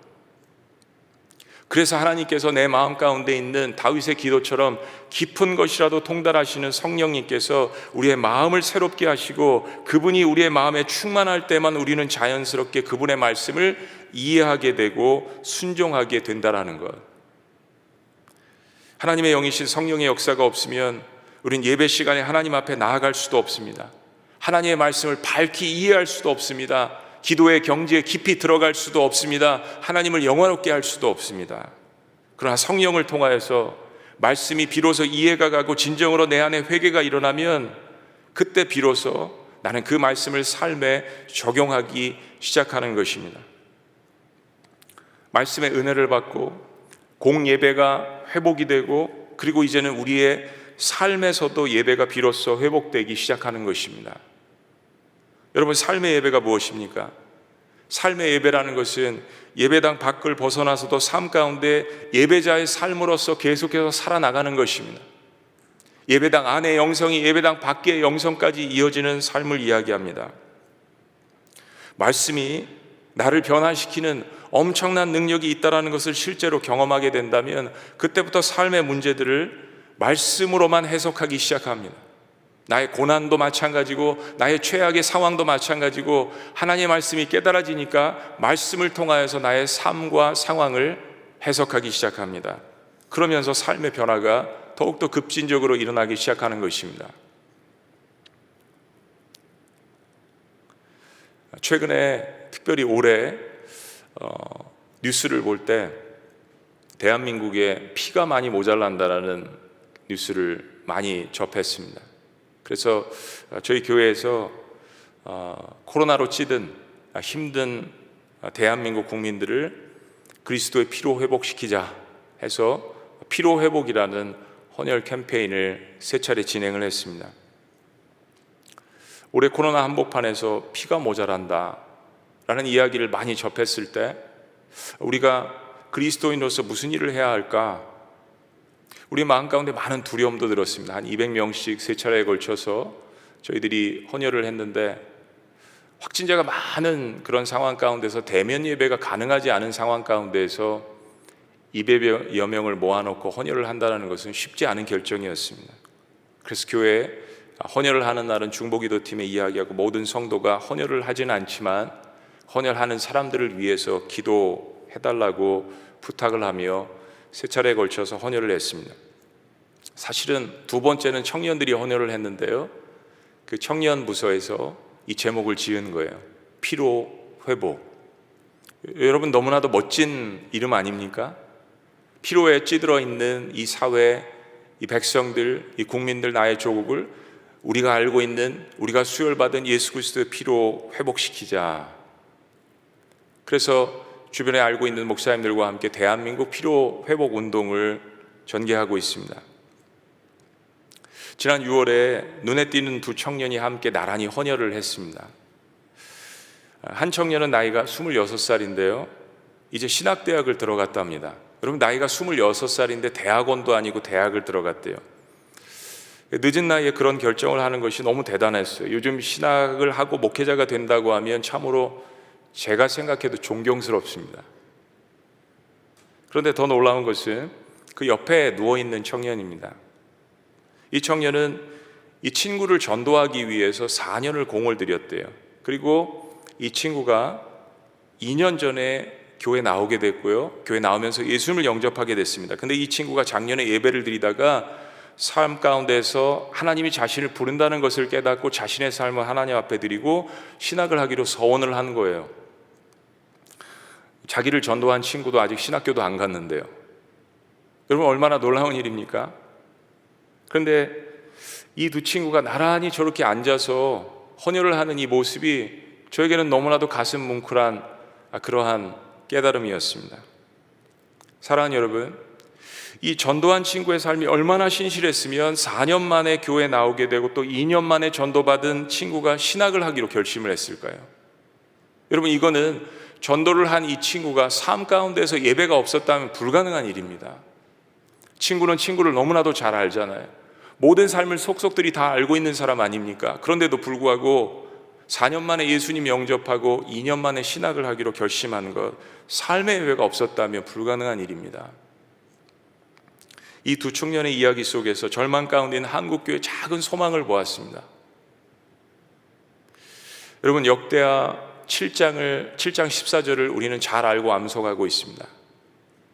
그래서 하나님께서 내 마음 가운데 있는 다윗의 기도처럼 깊은 것이라도 통달하시는 성령님께서 우리의 마음을 새롭게 하시고, 그분이 우리의 마음에 충만할 때만 우리는 자연스럽게 그분의 말씀을 이해하게 되고 순종하게 된다라는 것. 하나님의 영이신 성령의 역사가 없으면 우린 예배 시간에 하나님 앞에 나아갈 수도 없습니다. 하나님의 말씀을 밝히 이해할 수도 없습니다. 기도의 경지에 깊이 들어갈 수도 없습니다. 하나님을 영화롭게 할 수도 없습니다. 그러나 성령을 통하여서 말씀이 비로소 이해가 가고 진정으로 내 안에 회개가 일어나면 그때 비로소 나는 그 말씀을 삶에 적용하기 시작하는 것입니다. 말씀의 은혜를 받고 공예배가 회복이 되고, 그리고 이제는 우리의 삶에서도 예배가 비로소 회복되기 시작하는 것입니다. 여러분, 삶의 예배가 무엇입니까? 삶의 예배라는 것은 예배당 밖을 벗어나서도 삶 가운데 예배자의 삶으로서 계속해서 살아나가는 것입니다. 예배당 안의 영성이 예배당 밖의 영성까지 이어지는 삶을 이야기합니다. 말씀이 나를 변화시키는 엄청난 능력이 있다는 것을 실제로 경험하게 된다면 그때부터 삶의 문제들을 말씀으로만 해석하기 시작합니다. 나의 고난도 마찬가지고 나의 최악의 상황도 마찬가지고 하나님의 말씀이 깨달아지니까 말씀을 통하여서 나의 삶과 상황을 해석하기 시작합니다. 그러면서 삶의 변화가 더욱더 급진적으로 일어나기 시작하는 것입니다. 최근에 특별히 올해 뉴스를 볼 때 대한민국에 피가 많이 모자란다라는 뉴스를 많이 접했습니다. 그래서 저희 교회에서 코로나로 찌든 힘든 대한민국 국민들을 그리스도의 피로 회복시키자 해서 피로 회복이라는 헌혈 캠페인을 세 차례 진행을 했습니다. 올해 코로나 한복판에서 피가 모자란다 라는 이야기를 많이 접했을 때 우리가 그리스도인으로서 무슨 일을 해야 할까? 우리 마음 가운데 많은 두려움도 들었습니다. 한 200명씩 세 차례에 걸쳐서 저희들이 헌혈을 했는데 확진자가 많은 그런 상황 가운데서 대면 예배가 가능하지 않은 상황 가운데에서 200여 명을 모아놓고 헌혈을 한다는 것은 쉽지 않은 결정이었습니다. 그래서 교회에 헌혈을 하는 날은 중보기도팀에 이야기하고 모든 성도가 헌혈을 하지는 않지만 헌혈하는 사람들을 위해서 기도해달라고 부탁을 하며 3차례에 걸쳐서 헌혈을 했습니다. 사실은 두 번째는 청년들이 헌혈을 했는데요, 그 청년 부서에서 이 제목을 지은 거예요. 피로 회복. 여러분, 너무나도 멋진 이름 아닙니까? 피로에 찌들어 있는 이 사회, 이 백성들, 이 국민들, 나의 조국을 우리가 알고 있는, 우리가 수혈받은 예수 그리스도의 피로 회복시키자. 그래서 주변에 알고 있는 목사님들과 함께 대한민국 피로 회복 운동을 전개하고 있습니다. 지난 6월에 눈에 띄는 두 청년이 함께 나란히 헌혈을 했습니다. 한 청년은 나이가 26살인데요 이제 신학대학을 들어갔답니다. 여러분, 나이가 26살인데 대학원도 아니고 대학을 들어갔대요. 늦은 나이에 그런 결정을 하는 것이 너무 대단했어요. 요즘 신학을 하고 목회자가 된다고 하면 참으로 제가 생각해도 존경스럽습니다. 그런데 더 놀라운 것은 그 옆에 누워있는 청년입니다. 이 청년은 이 친구를 전도하기 위해서 4년을 공을 들였대요. 그리고 이 친구가 2년 전에 교회 나오게 됐고요, 교회 나오면서 예수님을 영접하게 됐습니다. 근데 이 친구가 작년에 예배를 드리다가 삶 가운데서 하나님이 자신을 부른다는 것을 깨닫고 자신의 삶을 하나님 앞에 드리고 신학을 하기로 서원을 한 거예요. 자기를 전도한 친구도 아직 신학교도 안 갔는데요. 여러분, 얼마나 놀라운 일입니까? 그런데 이 두 친구가 나란히 저렇게 앉아서 헌혈을 하는 이 모습이 저에게는 너무나도 가슴 뭉클한 그러한 깨달음이었습니다. 사랑하는 여러분, 이 전도한 친구의 삶이 얼마나 신실했으면 4년 만에 교회 나오게 되고 또 2년 만에 전도받은 친구가 신학을 하기로 결심을 했을까요? 여러분, 이거는 전도를 한 이 친구가 삶 가운데서 예배가 없었다면 불가능한 일입니다. 친구는 친구를 너무나도 잘 알잖아요. 모든 삶을 속속들이 다 알고 있는 사람 아닙니까? 그런데도 불구하고 4년 만에 예수님 영접하고 2년 만에 신학을 하기로 결심한 것, 삶의 예배가 없었다면 불가능한 일입니다. 이 두 청년의 이야기 속에서 절망 가운데 있는 한국교회의 작은 소망을 보았습니다. 여러분, 역대하 7장 14절을 우리는 잘 알고 암송하고 있습니다.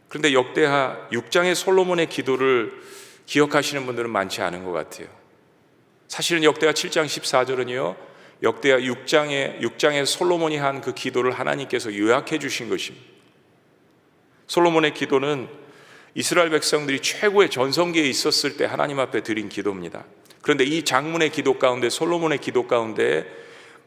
그런데 역대하 6장의 솔로몬의 기도를 기억하시는 분들은 많지 않은 것 같아요. 사실은 역대하 7장 14절은요 역대하 6장에 솔로몬이 한 그 기도를 하나님께서 요약해 주신 것입니다. 솔로몬의 기도는 이스라엘 백성들이 최고의 전성기에 있었을 때 하나님 앞에 드린 기도입니다. 그런데 이 장문의 기도 가운데, 솔로몬의 기도 가운데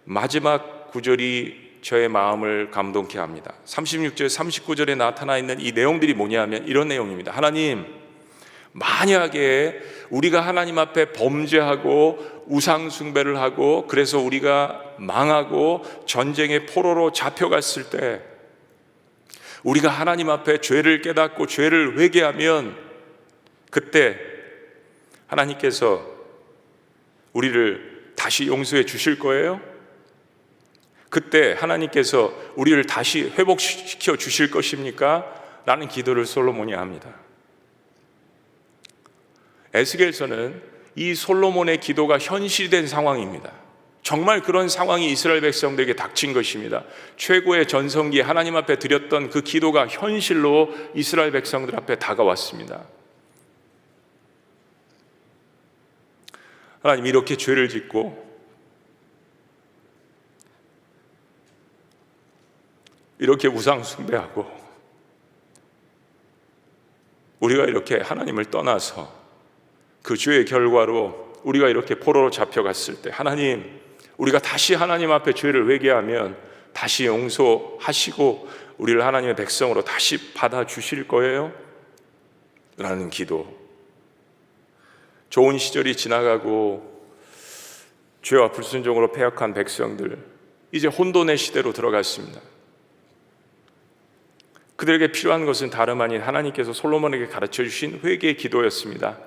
마지막 구절이 저의 마음을 감동케 합니다. 36절, 39절에 나타나 있는 이 내용들이 뭐냐면 이런 내용입니다. 하나님, 만약에 우리가 하나님 앞에 범죄하고 우상 숭배를 하고 그래서 우리가 망하고 전쟁의 포로로 잡혀갔을 때 우리가 하나님 앞에 죄를 깨닫고 죄를 회개하면 그때 하나님께서 우리를 다시 용서해 주실 거예요? 그때 하나님께서 우리를 다시 회복시켜 주실 것입니까? 라는 기도를 솔로몬이 합니다. 에스겔서는 이 솔로몬의 기도가 현실된 상황입니다. 정말 그런 상황이 이스라엘 백성들에게 닥친 것입니다. 최고의 전성기에 하나님 앞에 드렸던 그 기도가 현실로 이스라엘 백성들 앞에 다가왔습니다. 하나님, 이렇게 죄를 짓고 이렇게 우상 숭배하고 우리가 이렇게 하나님을 떠나서 그 죄의 결과로 우리가 이렇게 포로로 잡혀갔을 때 하나님, 우리가 다시 하나님 앞에 죄를 회개하면 다시 용서하시고 우리를 하나님의 백성으로 다시 받아주실 거예요? 라는 기도. 좋은 시절이 지나가고 죄와 불순종으로 패역한 백성들, 이제 혼돈의 시대로 들어갔습니다. 그들에게 필요한 것은 다름 아닌 하나님께서 솔로몬에게 가르쳐 주신 회개의 기도였습니다.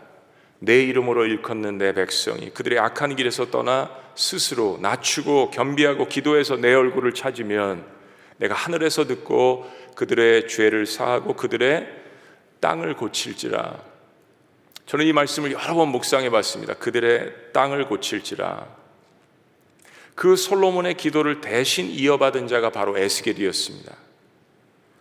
내 이름으로 일컫는 내 백성이 그들의 악한 길에서 떠나 스스로 낮추고 겸비하고 기도해서 내 얼굴을 찾으면 내가 하늘에서 듣고 그들의 죄를 사하고 그들의 땅을 고칠지라. 저는 이 말씀을 여러 번 묵상해 봤습니다. 그들의 땅을 고칠지라. 그 솔로몬의 기도를 대신 이어받은 자가 바로 에스겔이었습니다.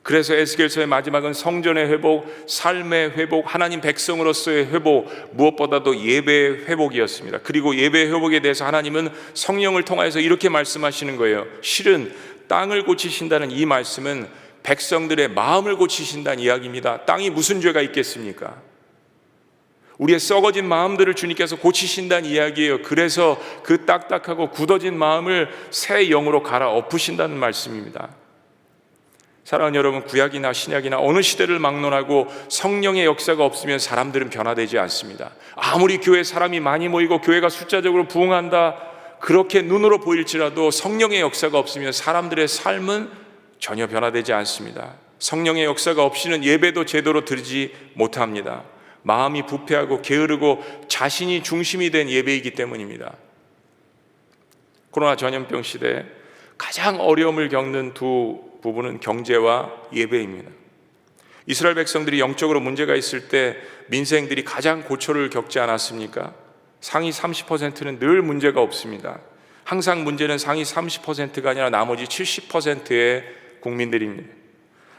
그래서 에스겔서의 마지막은 성전의 회복, 삶의 회복, 하나님 백성으로서의 회복, 무엇보다도 예배의 회복이었습니다. 그리고 예배의 회복에 대해서 하나님은 성령을 통하여서 이렇게 말씀하시는 거예요. 실은 땅을 고치신다는 이 말씀은 백성들의 마음을 고치신다는 이야기입니다. 땅이 무슨 죄가 있겠습니까? 우리의 썩어진 마음들을 주님께서 고치신다는 이야기예요. 그래서 그 딱딱하고 굳어진 마음을 새 영으로 갈아엎으신다는 말씀입니다. 사랑하는 여러분, 구약이나 신약이나 어느 시대를 막론하고 성령의 역사가 없으면 사람들은 변화되지 않습니다. 아무리 교회에 사람이 많이 모이고 교회가 숫자적으로 부흥한다 그렇게 눈으로 보일지라도 성령의 역사가 없으면 사람들의 삶은 전혀 변화되지 않습니다. 성령의 역사가 없이는 예배도 제대로 드리지 못합니다. 마음이 부패하고 게으르고 자신이 중심이 된 예배이기 때문입니다. 코로나 전염병 시대에 가장 어려움을 겪는 두 부분은 경제와 예배입니다. 이스라엘 백성들이 영적으로 문제가 있을 때 민생들이 가장 고초를 겪지 않았습니까? 상위 30%는 늘 문제가 없습니다. 항상 문제는 상위 30%가 아니라 나머지 70%의 국민들입니다.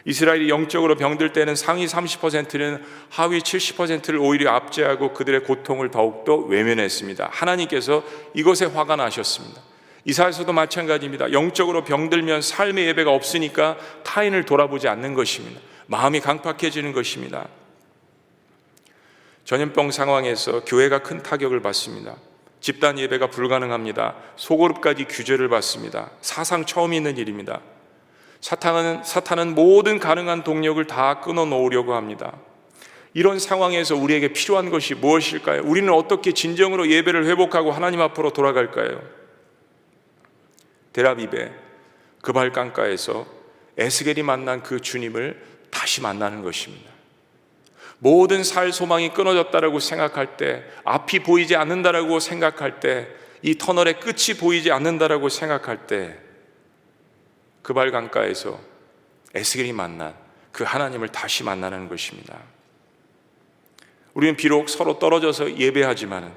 이스라엘이 영적으로 병들 때는 상위 30%는 하위 70%를 오히려 압제하고 그들의 고통을 더욱더 외면했습니다. 하나님께서 이것에 화가 나셨습니다. 이사야서도 마찬가지입니다. 영적으로 병들면 삶의 예배가 없으니까 타인을 돌아보지 않는 것입니다. 마음이 강팍해지는 것입니다. 전염병 상황에서 교회가 큰 타격을 받습니다. 집단 예배가 불가능합니다. 소그룹까지 규제를 받습니다. 사상 처음 있는 일입니다. 사탄은 모든 가능한 동력을 다 끊어놓으려고 합니다. 이런 상황에서 우리에게 필요한 것이 무엇일까요? 우리는 어떻게 진정으로 예배를 회복하고 하나님 앞으로 돌아갈까요? 델아비브의 그발 강가에서 에스겔이 만난 그 주님을 다시 만나는 것입니다. 모든 살 소망이 끊어졌다라고 생각할 때, 앞이 보이지 않는다라고 생각할 때, 이 터널의 끝이 보이지 않는다라고 생각할 때, 그발 강가에서 에스겔이 만난 그 하나님을 다시 만나는 것입니다. 우리는 비록 서로 떨어져서 예배하지만은,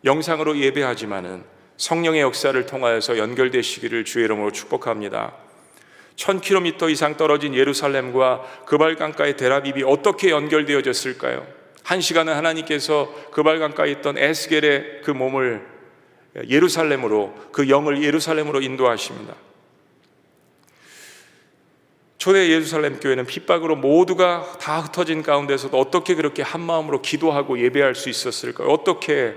영상으로 예배하지만은 성령의 역사를 통하여서 연결되시기를 주의 이름으로 축복합니다. 1000km 이상 떨어진 예루살렘과 그발 강가의 델아비브이 어떻게 연결되어졌을까요? 한 시간은 하나님께서 그발 강가에 있던 에스겔의 그 몸을 예루살렘으로, 그 영을 예루살렘으로 인도하십니다. 초대 예루살렘 교회는 핍박으로 모두가 다 흩어진 가운데서도 어떻게 그렇게 한 마음으로 기도하고 예배할 수 있었을까요? 어떻게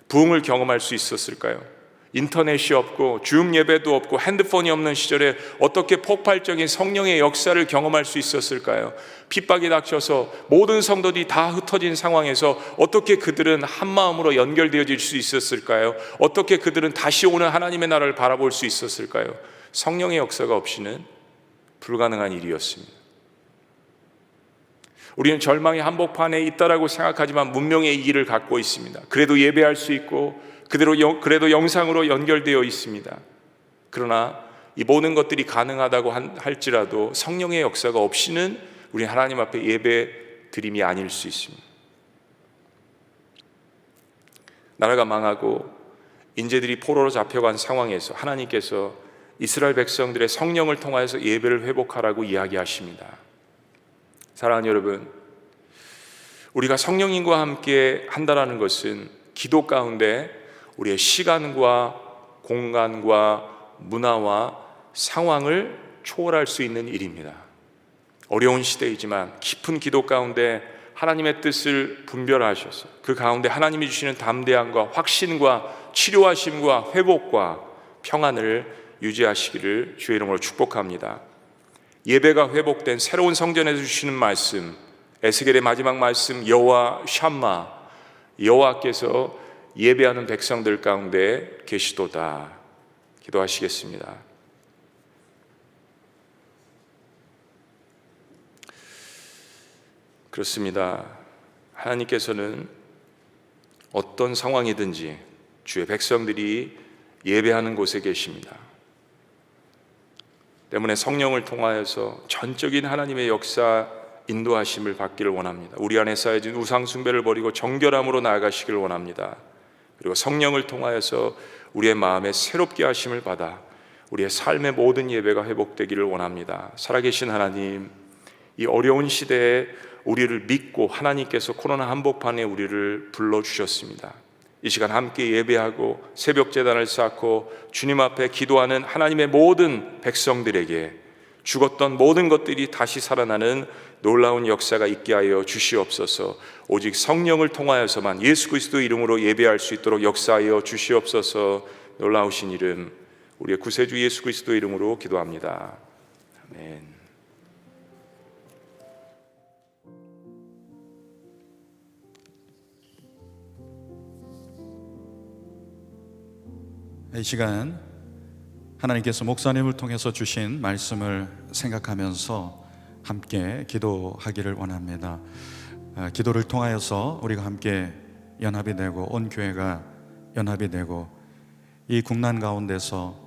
부흥을 경험할 수 있었을까요? 인터넷이 없고 줌 예배도 없고 핸드폰이 없는 시절에 어떻게 폭발적인 성령의 역사를 경험할 수 있었을까요? 핍박이 닥쳐서 모든 성도들이 다 흩어진 상황에서 어떻게 그들은 한 마음으로 연결되어질 수 있었을까요? 어떻게 그들은 다시 오는 하나님의 나라를 바라볼 수 있었을까요? 성령의 역사가 없이는 불가능한 일이었습니다. 우리는 절망의 한복판에 있다라고 생각하지만 문명의 이 길을 갖고 있습니다. 그래도 예배할 수 있고 그래도 영상으로 연결되어 있습니다. 그러나 이 모든 것들이 가능하다고 할지라도 성령의 역사가 없이는 우리 하나님 앞에 예배 드림이 아닐 수 있습니다. 나라가 망하고 인재들이 포로로 잡혀간 상황에서 하나님께서 이스라엘 백성들의 성령을 통하여서 예배를 회복하라고 이야기하십니다. 사랑하는 여러분, 우리가 성령님과 함께 한다라는 것은 기도 가운데 우리의 시간과 공간과 문화와 상황을 초월할 수 있는 일입니다. 어려운 시대이지만 깊은 기도 가운데 하나님의 뜻을 분별하셔서 그 가운데 하나님이 주시는 담대함과 확신과 치료하심과 회복과 평안을 유지하시기를 주의 이름으로 축복합니다. 예배가 회복된 새로운 성전에서 주시는 말씀, 에스겔의 마지막 말씀, 여호와 샴마, 여호와께서 예배하는 백성들 가운데 계시도다. 기도하시겠습니다. 그렇습니다. 하나님께서는 어떤 상황이든지 주의 백성들이 예배하는 곳에 계십니다. 때문에 성령을 통하여서 전적인 하나님의 역사 인도하심을 받기를 원합니다. 우리 안에 쌓여진 우상 숭배를 버리고 정결함으로 나아가시길 원합니다. 그리고 성령을 통하여서 우리의 마음에 새롭게 하심을 받아 우리의 삶의 모든 예배가 회복되기를 원합니다. 살아계신 하나님, 이 어려운 시대에 우리를 믿고 하나님께서 코로나 한복판에 우리를 불러주셨습니다. 이 시간 함께 예배하고 새벽 제단을 쌓고 주님 앞에 기도하는 하나님의 모든 백성들에게 죽었던 모든 것들이 다시 살아나는 놀라운 역사가 있게 하여 주시옵소서. 오직 성령을 통하여서만 예수 그리스도 이름으로 예배할 수 있도록 역사하여 주시옵소서. 놀라우신 이름, 우리의 구세주 예수 그리스도 이름으로 기도합니다. 아멘. 이 시간 하나님께서 목사님을 통해서 주신 말씀을 생각하면서 함께 기도하기를 원합니다. 기도를 통하여서 우리가 함께 연합이 되고 온 교회가 연합이 되고 이 국난 가운데서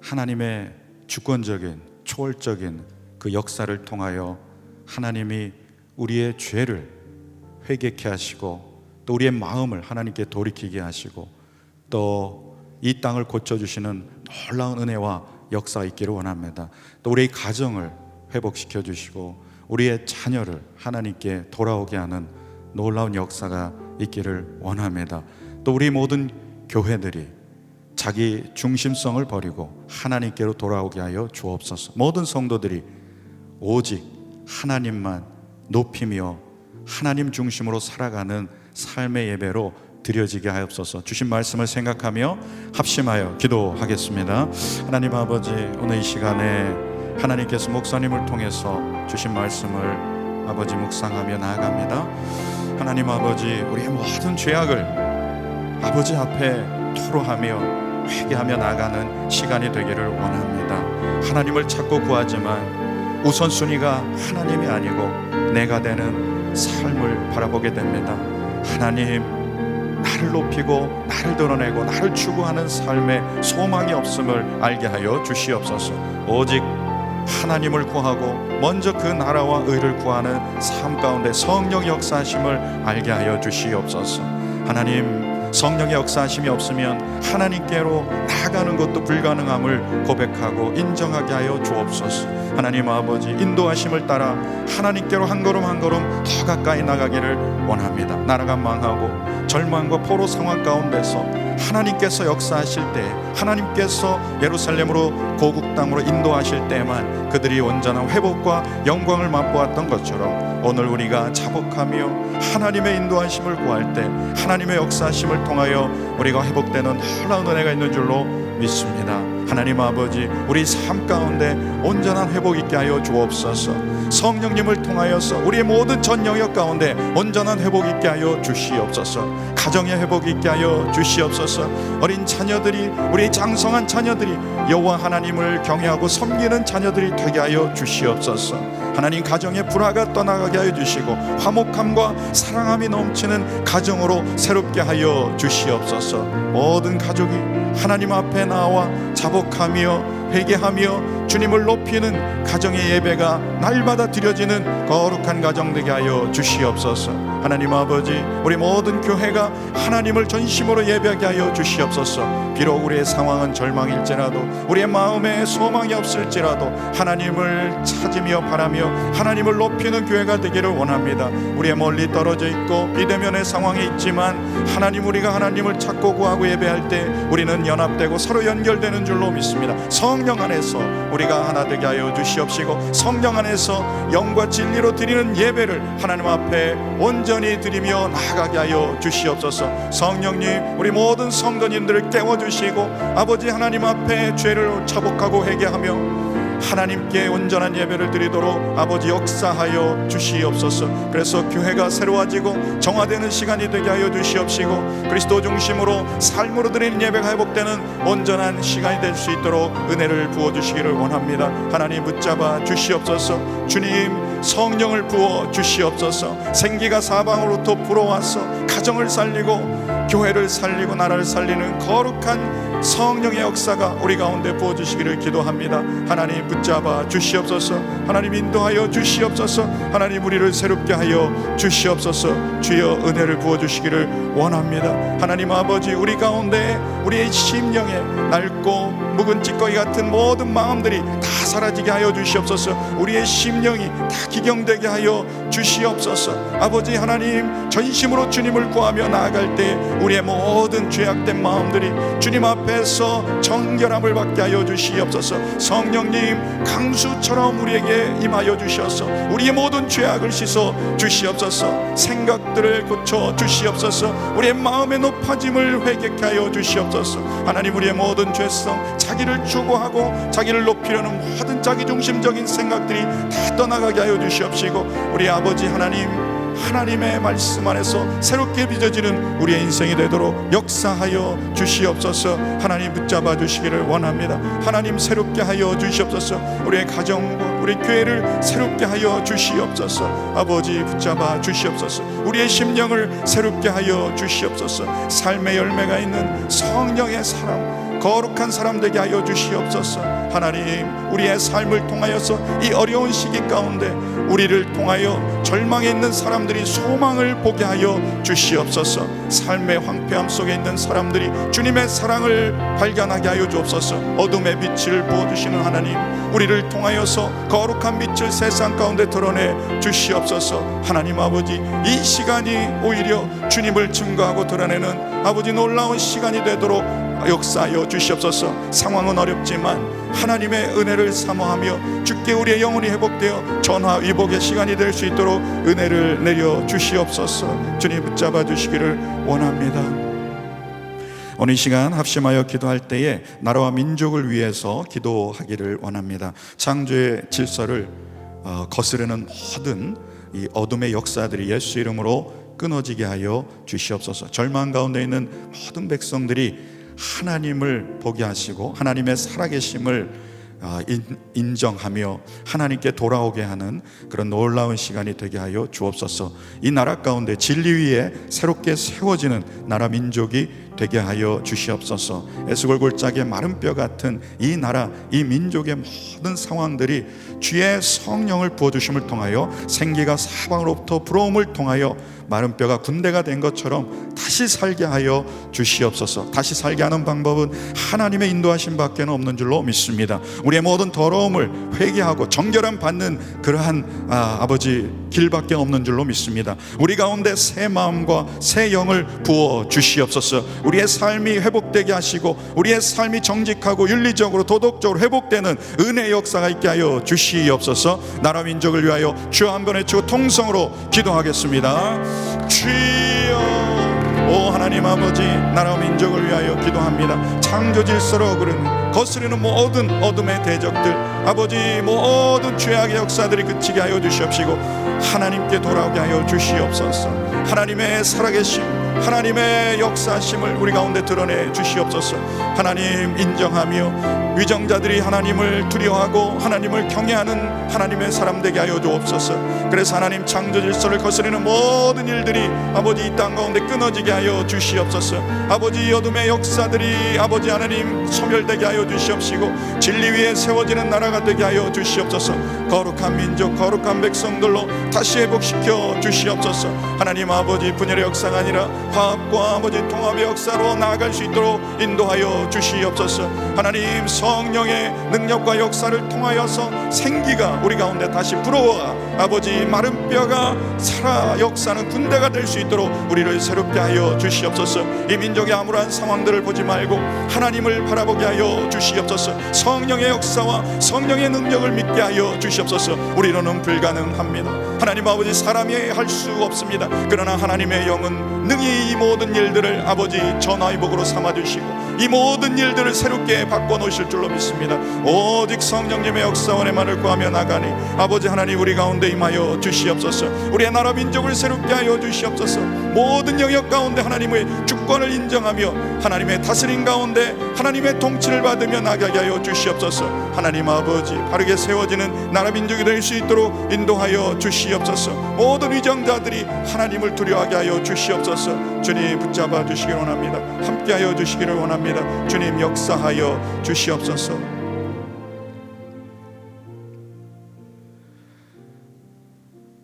하나님의 주권적인 초월적인 그 역사를 통하여 하나님이 우리의 죄를 회개케 하시고 또 우리의 마음을 하나님께 돌이키게 하시고 또 이 땅을 고쳐주시는 놀라운 은혜와 역사가 있기를 원합니다. 또 우리의 가정을 회복시켜 주시고 우리의 자녀를 하나님께 돌아오게 하는 놀라운 역사가 있기를 원합니다. 또 우리 모든 교회들이 자기 중심성을 버리고 하나님께로 돌아오게 하여 주옵소서. 모든 성도들이 오직 하나님만 높이며 하나님 중심으로 살아가는 삶의 예배로 드려지게 하옵소서. 주신 말씀을 생각하며 합심하여 기도하겠습니다. 하나님 아버지, 오늘 이 시간에 하나님께서 목사님을 통해서 주신 말씀을 아버지 묵상하며 나아갑니다. 하나님 아버지, 우리의 모든 죄악을 아버지 앞에 토로하며 회개하며 나아가는 시간이 되기를 원합니다. 하나님을 찾고 구하지만 우선순위가 하나님이 아니고 내가 되는 삶을 바라보게 됩니다. 하나님, 나를 높이고 나를 드러내고 나를 추구하는 삶에 소망이 없음을 알게 하여 주시옵소서. 오직 하나님을 구하고 먼저 그 나라와 의를 구하는 삶 가운데 성령의 역사하심을 알게 하여 주시옵소서. 하나님, 성령의 역사하심이 없으면 하나님께로 나아가는 것도 불가능함을 고백하고 인정하게 하여 주옵소서. 하나님 아버지, 인도하심을 따라 하나님께로 한 걸음 한 걸음 더 가까이 나가기를 원합니다. 나라가 망하고 절망과 포로 상황 가운데서 하나님께서 역사하실 때, 하나님께서 예루살렘으로 고국 땅으로 인도하실 때만 그들이 온전한 회복과 영광을 맛보았던 것처럼 오늘 우리가 자복하며 하나님의 인도하심을 구할 때 하나님의 역사하심을 통하여 우리가 회복되는 놀라운 은혜가 있는 줄로 믿습니다. 하나님 아버지, 우리 삶 가운데 온전한 회복 있게 하여 주옵소서. 성령님을 통하여서 우리의 모든 전 영역 가운데 온전한 회복 있게 하여 주시옵소서. 가정의 회복 있게 하여 주시옵소서. 어린 자녀들이, 우리 장성한 자녀들이 여호와 하나님을 경외하고 섬기는 자녀들이 되게 하여 주시옵소서. 하나님, 가정의 불화가 떠나가게 하여 주시고 화목함과 사랑함이 넘치는 가정으로 새롭게 하여 주시옵소서. 모든 가족이 하나님 앞에 나와 자복하며 회개하며 주님을 높이는 가정의 예배가 날마다 드려지는 거룩한 가정 되게 하여 주시옵소서. 하나님 아버지, 우리 모든 교회가 하나님을 전심으로 예배하게 하여 주시옵소서. 비록 우리의 상황은 절망일지라도, 우리의 마음에 소망이 없을지라도 하나님을 찾으며 바라며 하나님을 높이는 교회가 되기를 원합니다. 우리의 멀리 떨어져 있고 비대면의 상황에 있지만 하나님, 우리가 하나님을 찾고 구하고 예배할 때 우리는 연합되고 서로 연결되는 줄로 믿습니다. 성령 안에서 우리가 하나 되게 하여 주시옵시고 성령 안에서 영과 진리로 드리는 예배를 하나님 앞에 온전히 드리며 나아가게 하여 주시옵소서. 성령님, 우리 모든 성도님들을 깨워주시고 아버지 하나님 앞에 죄를 자복하고 회개하며 하나님께 온전한 예배를 드리도록 아버지 역사하여 주시옵소서. 그래서 교회가 새로워지고 정화되는 시간이 되게 하여 주시옵시고 그리스도 중심으로 삶으로 드리는 예배가 회복되는 온전한 시간이 될 수 있도록 은혜를 부어주시기를 원합니다. 하나님, 붙잡아 주시옵소서. 주님, 성령을 부어 주시옵소서. 생기가 사방으로부터 불어와서 가정을 살리고 교회를 살리고 나라를 살리는 거룩한 성령의 역사가 우리 가운데 부어주시기를 기도합니다. 하나님 붙잡아 주시옵소서. 하나님 인도하여 주시옵소서. 하나님 우리를 새롭게 하여 주시옵소서. 주여 은혜를 부어주시기를 원합니다. 하나님 아버지, 우리 가운데 우리의 심령에 낡고 묵은 찌꺼기 같은 모든 마음들이 다 사라지게 하여 주시옵소서. 우리의 심령이 다 기경되게 하여 주시옵소서. 아버지 하나님, 전심으로 주님을 구하며 나아갈 때 우리의 모든 죄악된 마음들이 주님 앞에서 정결함을 받게 하여 주시옵소서. 성령님, 강수처럼 우리에게 임하여 주셔서 우리의 모든 죄악을 씻어 주시옵소서. 생각들을 고쳐 주시옵소서. 우리의 마음의 높아짐을 회개케 하여 주시옵소서. 하나님, 우리의 모든 죄성, 자기를 추구하고 자기를 높이려는 모든 자기중심적인 생각들이 다 떠나가게 하여 주시옵시고, 우리 아버지 하나님, 하나님의 말씀 안에서 새롭게 빚어지는 우리의 인생이 되도록 역사하여 주시옵소서. 하나님 붙잡아 주시기를 원합니다. 하나님 새롭게 하여 주시옵소서. 우리의 가정과 우리 교회를 새롭게 하여 주시옵소서. 아버지 붙잡아 주시옵소서. 우리의 심령을 새롭게 하여 주시옵소서. 삶의 열매가 있는 성령의 사람, 거룩한 사람 되게 하여 주시옵소서. 하나님, 우리의 삶을 통하여서 이 어려운 시기 가운데 우리를 통하여 절망에 있는 사람들이 소망을 보게 하여 주시옵소서. 삶의 황폐함 속에 있는 사람들이 주님의 사랑을 발견하게 하여 주옵소서. 어둠의 빛을 부어주시는 하나님, 우리를 통하여서 거룩한 빛을 세상 가운데 드러내 주시옵소서. 하나님 아버지, 이 시간이 오히려 주님을 증거하고 드러내는 아버지 놀라운 시간이 되도록 역사하여 주시옵소서. 상황은 어렵지만 하나님의 은혜를 사모하며 주께 우리의 영혼이 회복되어 전화위복의 시간이 될 수 있도록 은혜를 내려 주시옵소서. 주님 붙잡아 주시기를 원합니다. 오늘 이 시간 합심하여 기도할 때에 나라와 민족을 위해서 기도하기를 원합니다. 창조의 질서를 거스르는 모든 이 어둠의 역사들이 예수 이름으로 끊어지게 하여 주시옵소서. 절망 가운데 있는 모든 백성들이 하나님을 보게 하시고 하나님의 살아계심을 인정하며 하나님께 돌아오게 하는 그런 놀라운 시간이 되게 하여 주옵소서. 이 나라 가운데 진리 위에 새롭게 세워지는 나라 민족이 되게 하여 주시옵소서. 에스골골짜기의 마른 뼈 같은 이 나라, 이 민족의 모든 상황들이 주의 성령을 부어주심을 통하여 생기가 사방으로부터 불어옴을 통하여 마른 뼈가 군대가 된 것처럼 다시 살게 하여 주시옵소서. 다시 살게 하는 방법은 하나님의 인도하심 밖에는 없는 줄로 믿습니다. 우리의 모든 더러움을 회개하고 정결함 받는 그러한 아버지 길밖에 없는 줄로 믿습니다. 우리 가운데 새 마음과 새 영을 부어 주시옵소서. 우리의 삶이 회복되게 하시고 우리의 삶이 정직하고 윤리적으로 도덕적으로 회복되는 은혜의 역사가 있게 하여 주시옵소서. 나라 민족을 위하여 주여 한번 외치고 통성으로 기도하겠습니다. 주여, 오 하나님 아버지, 나라 민족을 위하여 기도합니다. 창조 질서로 거스르는 모든 어둠의 대적들, 아버지 모든 죄악의 역사들이 그치게 하여 주시옵시고 하나님께 돌아오게 하여 주시옵소서. 하나님의 살아계심, 하나님의 역사심을 우리 가운데 드러내 주시옵소서. 하나님 인정하며 위정자들이 하나님을 두려워하고 하나님을 경외하는 하나님의 사람 되게 하여 주옵소서. 그래서 하나님 창조 질서를 거스르는 모든 일들이 아버지 이 땅 가운데 끊어지게 하여 주시옵소서. 아버지 어둠의 역사들이 아버지 하나님 소멸되게 하여 주시옵시고 진리 위에 세워지는 나라가 되게 하여 주시옵소서. 거룩한 민족, 거룩한 백성들로 다시 회복시켜 주시옵소서. 하나님 아버지 분열의 역사가 아니라 화합과 아버지 통합의 역사로 나아갈 수 있도록 인도하여 주시옵소서. 하나님 성령의 능력과 역사를 통하여서 생기가 우리 가운데 다시 불어와 아버지 마른 뼈가 살아 역사는 군대가 될 수 있도록 우리를 새롭게 하여 주시옵소서. 이 민족의 암울한 상황들을 보지 말고 하나님을 바라보게 하여 주시옵소서. 성령의 역사와 성령의 능력을 믿게 하여 주시옵소서. 우리로는 불가능합니다. 하나님 아버지 사람이 할 수 없습니다. 그러나 하나님의 영은 능히 이 모든 일들을 아버지 전화위복으로 삼아주시고 이 모든 일들을 새롭게 바꿔놓으실 줄로 믿습니다. 오직 성령님의 역사원에만을 구하며 나가니 아버지 하나님 우리 가운데 임하여 주시옵소서. 우리의 나라 민족을 새롭게 하여 주시옵소서. 모든 영역 가운데 하나님의 주권을 인정하며 하나님의 다스림 가운데 하나님의 통치를 받으며 나가게 하여 주시옵소서. 하나님 아버지, 바르게 세워지는 나라 민족이 될 수 있도록 인도하여 주시옵소서. 모든 위정자들이 하나님을 두려워하게 하여 주시옵소서. 주님 붙잡아 주시기를 원합니다. 함께하여 주시기를 원합니다. 주님 역사하여 주시옵소서.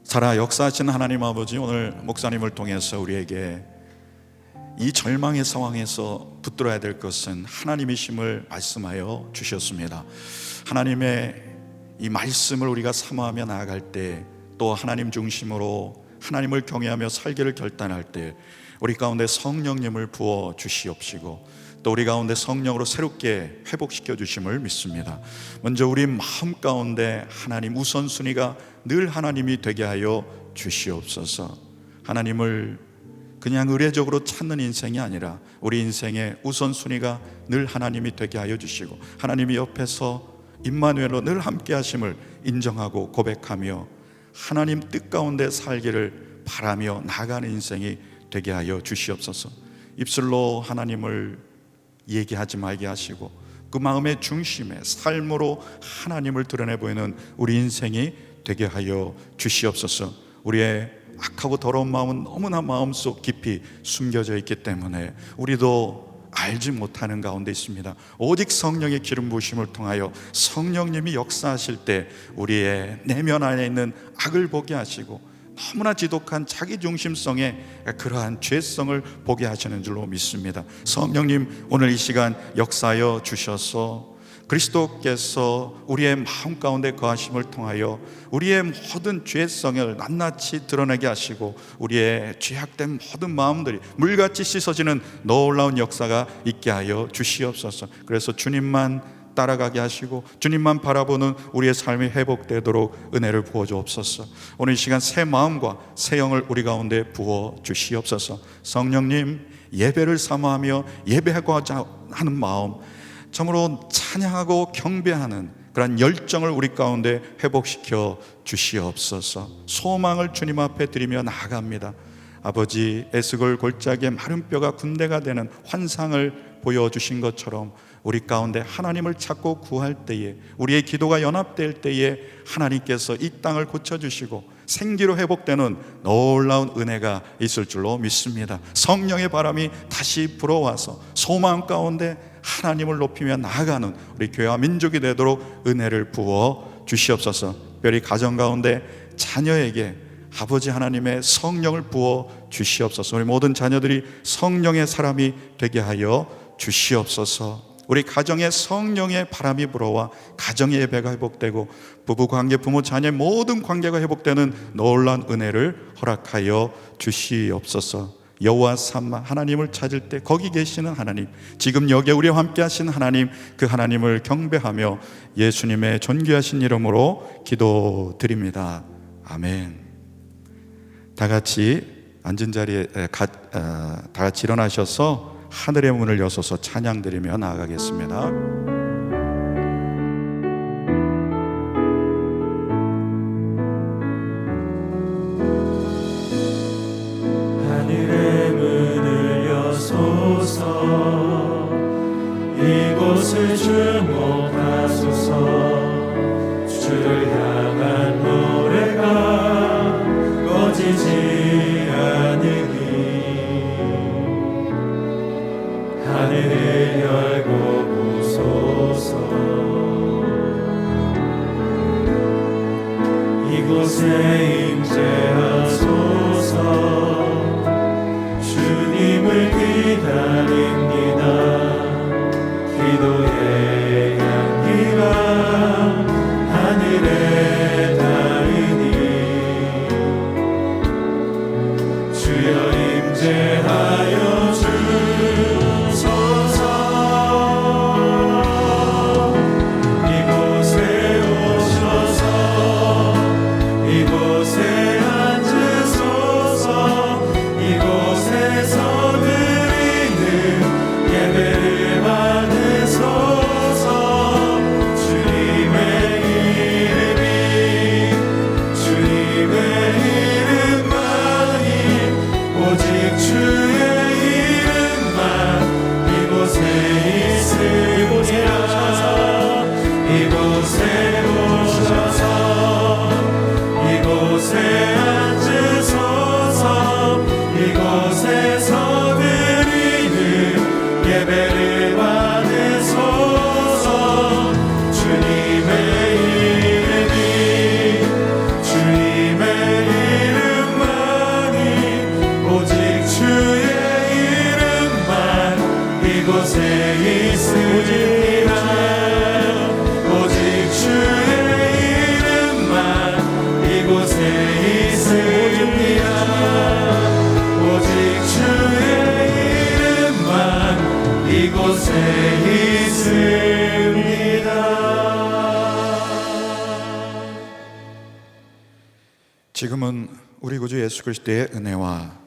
살아 역사하시는 하나님 아버지, 오늘 목사님을 통해서 우리에게 이 절망의 상황에서 붙들어야 될 것은 하나님이심을 말씀하여 주셨습니다. 하나님의 이 말씀을 우리가 사모하며 나아갈 때, 또 하나님 중심으로 하나님을 경외하며 살기를 결단할 때 우리 가운데 성령님을 부어 주시옵시고, 또 우리 가운데 성령으로 새롭게 회복시켜 주심을 믿습니다. 먼저 우리 마음 가운데 하나님 우선순위가 늘 하나님이 되게 하여 주시옵소서. 하나님을 그냥 의례적으로 찾는 인생이 아니라 우리 인생의 우선순위가 늘 하나님이 되게 하여 주시고, 하나님이 옆에서 임마누엘로 늘 함께 하심을 인정하고 고백하며 하나님 뜻 가운데 살기를 바라며 나가는 인생이 되게 하여 주시옵소서. 입술로 하나님을 얘기하지 말게 하시고 그 마음의 중심에 삶으로 하나님을 드러내 보이는 우리 인생이 되게 하여 주시옵소서. 우리의 악하고 더러운 마음은 너무나 마음속 깊이 숨겨져 있기 때문에 우리도 알지 못하는 가운데 있습니다. 오직 성령의 기름 부으심을 통하여 성령님이 역사하실 때 우리의 내면 안에 있는 악을 보게 하시고 너무나 지독한 자기중심성의 그러한 죄성을 보게 하시는 줄로 믿습니다. 성령님, 오늘 이 시간 역사하여 주셔서 그리스도께서 우리의 마음 가운데 거하심을 통하여 우리의 모든 죄성을 낱낱이 드러내게 하시고 우리의 죄악된 모든 마음들이 물같이 씻어지는 놀라운 역사가 있게 하여 주시옵소서. 그래서 주님만 따라가게 하시고 주님만 바라보는 우리의 삶이 회복되도록 은혜를 부어 주옵소서. 오늘 이 시간 새 마음과 새 영을 우리 가운데 부어 주시옵소서. 성령님, 예배를 사모하며 예배하고자 하는 마음, 참으로 찬양하고 경배하는 그런 열정을 우리 가운데 회복시켜 주시옵소서. 소망을 주님 앞에 드리며 나아갑니다. 아버지, 에스골 골짜기에 마른 뼈가 군대가 되는 환상을 보여주신 것처럼 우리 가운데 하나님을 찾고 구할 때에, 우리의 기도가 연합될 때에 하나님께서 이 땅을 고쳐주시고 생기로 회복되는 놀라운 은혜가 있을 줄로 믿습니다. 성령의 바람이 다시 불어와서 소망 가운데 하나님을 높이며 나아가는 우리 교회와 민족이 되도록 은혜를 부어 주시옵소서. 특별히 가정 가운데 자녀에게 아버지 하나님의 성령을 부어 주시옵소서. 우리 모든 자녀들이 성령의 사람이 되게 하여 주시옵소서. 우리 가정에 성령의 바람이 불어와 가정의 예배가 회복되고 부부관계, 부모, 자녀의 모든 관계가 회복되는 놀라운 은혜를 허락하여 주시옵소서. 여호와 삼마, 하나님을 찾을 때 거기 계시는 하나님, 지금 여기에 우리와 함께 하신 하나님, 그 하나님을 경배하며 예수님의 존귀하신 이름으로 기도드립니다. 아멘. 다 같이 앉은 자리에 다 같이 일어나셔서 하늘의 문을 여서서 찬양드리며 나아가겠습니다. 하늘의 문을 여소서, 이곳을 주목하소서. 주를 향한 노래가 꺼지지 않으니 하늘을 열고 보소서. 이곳에 임재하소서. 주님을 기다립니다. 기도의 향기가 하늘에 닿으니 주여 임재하여 주소서. 이곳에 오셔서 이곳에 이곳에 오셔서 이곳에 앉으소서 이곳에서 드리는 예배를 받으소서 주님의 이름만이 오직 주의 이름만 이곳에 있습니다 오직 주의 이름만 이곳에 있습니다 오직 주의 이름만 이곳에 있습니다. 지금은 우리 구주 예수 그리스도의 은혜와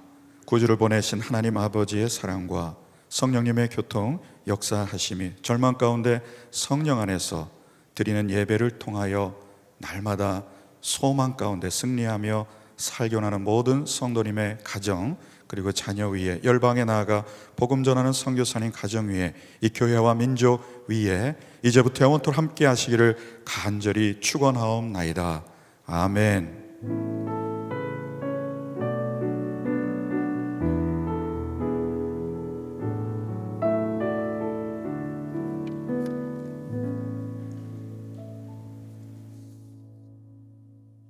구주를 보내신 하나님 아버지의 사랑과 성령님의 교통 역사하심이 절망 가운데 성령 안에서 드리는 예배를 통하여 날마다 소망 가운데 승리하며 살겨나는 모든 성도님의 가정 그리고 자녀 위에 열방에 나아가 복음 전하는 선교사님 가정 위에 이 교회와 민족 위에 이제부터 영원토록 함께 하시기를 간절히 축원하옵나이다. 아멘.